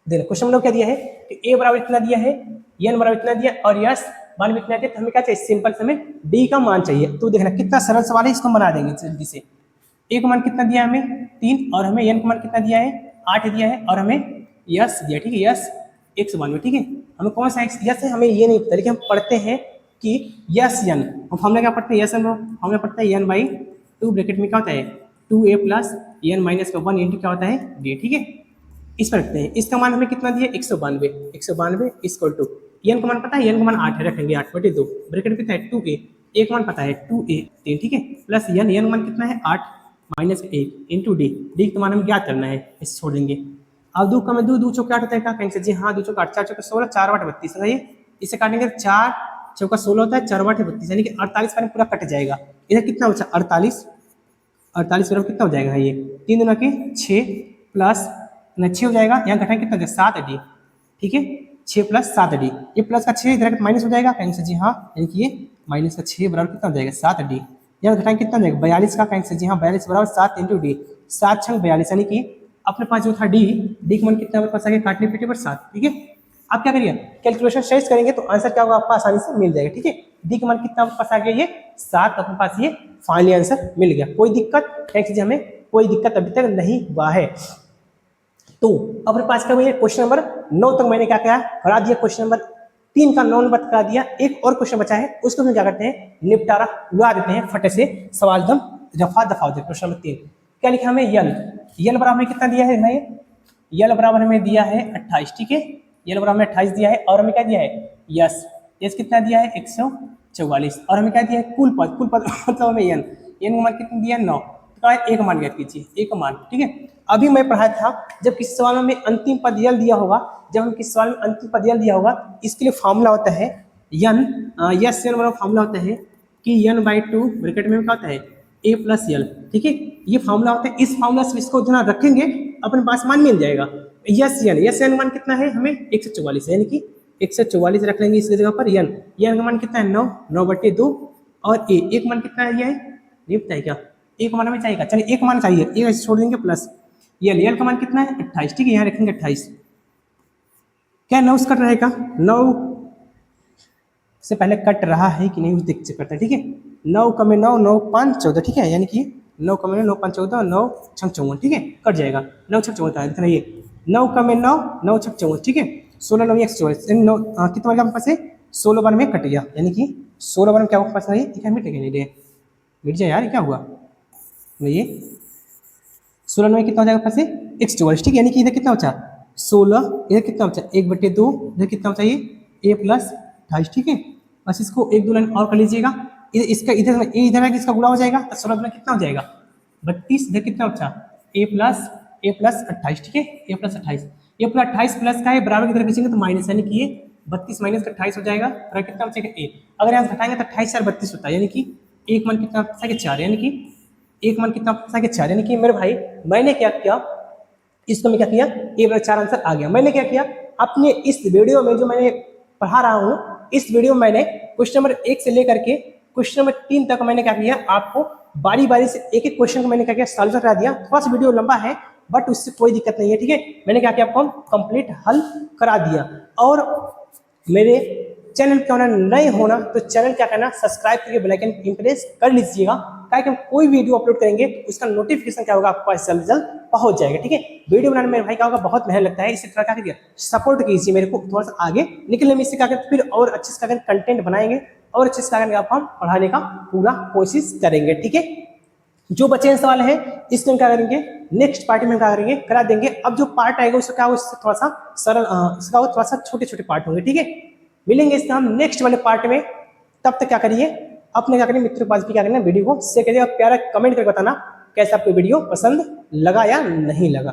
देखो, क्वेश्चन नंबर क्या दिया है कि a बराबर इतना दिया है, n बराबर इतना दिया और यस मान भी इतना दिया, तो हमें क्या चाहिए सिंपल से हमें d का मान चाहिए। तो देखना कितना सरल सवाल है, इसको बना देंगे जल्दी से। a का मान कितना दिया है हमें 3 और हमें n का मान कितना दिया है 8 दिया है और हमें यस दिया, ठीक है, यस 192, ठीक है। हमें कौन सा यस है हमें ये नहीं पता, लेकिन हम पढ़ते हैं कि यस n, हमने क्या पढ़ते हैं यस n, हमने पढ़ते हैं n/2 ब्रैकेट में क्या होता है 2a + n माइनस का 1 इंटू क्या होता है d, ठीक है। इस पर रखते हैं, इसका मान हमें कितना दिया 192 इक्वल टू n का मान पता है, n का मान 8 है, रखेंगे 8/2 ब्रैकेट कितना है 2a, एक मान पता है 2a 3, ठीक है, प्लस n का मान कितना है 8 माइनस 1 इंटू d का मान हमें ज्ञात करना है, इसे छोड़ देंगे। अब 2 का में 2 चौके 8 होता है, क्या कहेंगे जी हाँ 2 चौके 8 4 चौके 16 4 8 32 है, इसे काटेंगे 4 चौका 16 होता है 4 8 32, यानी कि 48 का पूरा कट जाएगा। इधर कितना बचा 48 बराबर कितना हो जाएगा ये 3 दूना के 6 प्लस 6 हो जाएगा, यहाँ घटाएंगे कितना 7d, ठीक है, 6 + 7d, ये प्लस का 6 इधर माइनस हो जाएगा, कहेंगे जी हाँ, यानी कि ये माइनस का 6 बराबर कितना हो जाएगा 7d, यहाँ घटाएंगे कितना जाएगा 42 का, कहेंगे जी हाँ 42 बराबर 7 इंटू d, 7 6 42, यानी कि अपने पास जो था d का मान कितना पास आ गया काटने पीटे पर 7, ठीक है। आप क्या करिए कैलकुलेशन सही करेंगे तो आंसर क्या होगा आपको आसानी से मिल जाएगा, ठीक है। डी का मान कितना आपके पास आ गया ये 7, अपने पास ये फाइनली आंसर मिल गया। कोई दिक्कत नेक्स्ट जी हमें कोई दिक्कत अभी तक नहीं हुआ है। तो अपने पास क्या हुआ क्वेश्चन नंबर 9 तक मैंने क्या किया करा दिया, क्वेश्चन नंबर 3 का 9 नंबर करा दिया, एक और क्वेश्चन बचा है उसको हम क्या करते हैं निपटारा उड़ा देते हैं फटे से, सवाल एकदम दफा दफा होते हैं। क्वेश्चन नंबर 3 क्या लिखा हमें यल बराबर हमें कितना दिया है, यल बराबर हमें दिया है 28, ठीक है, यल बराबर हमें 28 दिया है और हमें क्या दिया है यस कितना दिया है 144 और हमें क्या दिया है कुल पद मतलब हमें एन का मान कितना दिया 9, तो क्या है एक मान ज्ञात कीजिए, एक मान, ठीक है। अभी मैं पढ़ाया था जब किसी सवाल में अंतिम पद यल दिया होगा, जब हम किसी सवाल में अंतिम पद यल दिया होगा इसके लिए फॉर्मूला होता है यस एन बराबर फॉर्मूला होता है कि n/2 ब्रैकेट में क्या होता है a + l, ठीक है, ये फॉर्मूला होता है। इस फॉर्मूला से इसको ध्यान रखेंगे अपने पास मान मिल जाएगा। यस एन मान कितना है हमें 144 है, यानी कि 144 रख लेंगे इसकी जगह पर, यन का मान कितना है 9/2 और एक मान कितना है ये पता है क्या, एक मान हमें चाहिए, चलिए एक मान चाहिए, एक ऐसे छोड़ देंगे प्लस यल का मान कितना है 28, ठीक है, यहाँ रखेंगे 28, क्या 9 कट रहेगा 9 से पहले कट रहा है कि नहीं देख चेक करते हैं, ठीक है। 9 का में 9 9 5 14, ठीक है, यानी कि 9 कम 9 5 14 9 6 54, ठीक है, कट जाएगा। 9 6 54 है, ये 9 कम 9 9 6 54, ठीक है। 16 9 144, 9 कितना बार पास है 16 बार में कट गया, यानी कि 16 बार में क्या पास है, एक मिनट नहीं दे मिट जाए यार, क्या हुआ ये 16 में कितना हो जाएगा पास है 144, ठीक है, यानी कि इधर कितना बचा 16, इधर कितना बचा 1/2, इधर कितना बचा ये a प्लस 28, ठीक है। बस इसको एक दो लाइन और कर लीजिएगा, इसका इधर इधर है कि इसका गुणा हो जाएगा तो 16 में कितना हो जाएगा 32, इधर कितना बचा a प्लस 28, ठीक है, a प्लस 28 प्लस का है बराबर की तरफ खींचेंगे तो माइनस, यानी कि ये 32 माइनस का 28 हो जाएगा, और कितना बचेगा a, अगर यहाँ से घटाएंगे तो 28 4 32 होता है, यानी कि एक मन कितना बचा के 4, यानी कि एक मन कितना बचा के 4, यानी कि मेरे भाई मैंने क्या किया, इसको मैं क्या किया a 4 आंसर आ गया। मैंने क्या किया अपने इस वीडियो में जो मैंने पढ़ा रहा हूँ, इस वीडियो में मैंने क्वेश्चन नंबर 1 से लेकर के क्वेश्चन नंबर 3 तक मैंने क्या किया, आपको बारी बारी से एक एक क्वेश्चन को मैंने क्या किया सॉल्व करा दिया। थोड़ा सा वीडियो लंबा है बट उससे कोई दिक्कत नहीं है, ठीक है, मैंने क्या किया आपको कंप्लीट हल करा दिया। और मेरे चैनल पे नए होना तो चैनल क्या करना सब्सक्राइब करके बेल आइकन प्रेस कर लीजिएगा, ताकि हम कोई वीडियो अपलोड करेंगे तो उसका नोटिफिकेशन क्या होगा आपको जल्द जल्द पहुंच जाएगा, ठीक है। वीडियो बनाने में मेरे भाई का होगा बहुत मेहनत लगता है, इसी तरह क्या करिए सपोर्ट कीजिए मेरे को थोड़ा सा आगे निकलने में, इससे क्या करें फिर और अच्छे से क्या कंटेंट बनाएंगे और अच्छे से क्या आपको हम पढ़ाने का पूरा कोशिश करेंगे, ठीक है। जो बचे सवाल है इसमें क्या करेंगे नेक्स्ट पार्ट में क्या करेंगे करा देंगे। अब जो पार्ट आएगा उसका क्या होगा, उससे थोड़ा सा सरल इसका थोड़ा सा छोटे छोटे पार्ट होंगे, ठीक है। मिलेंगे इसका हम नेक्स्ट वाले पार्ट में, तब तक क्या करिए अपने क्या करिए मित्रों के पास भी क्या करना वीडियो को शेयर करिएगा, प्यारा कमेंट करके बताना कैसा आपको वीडियो पसंद लगा या नहीं लगा।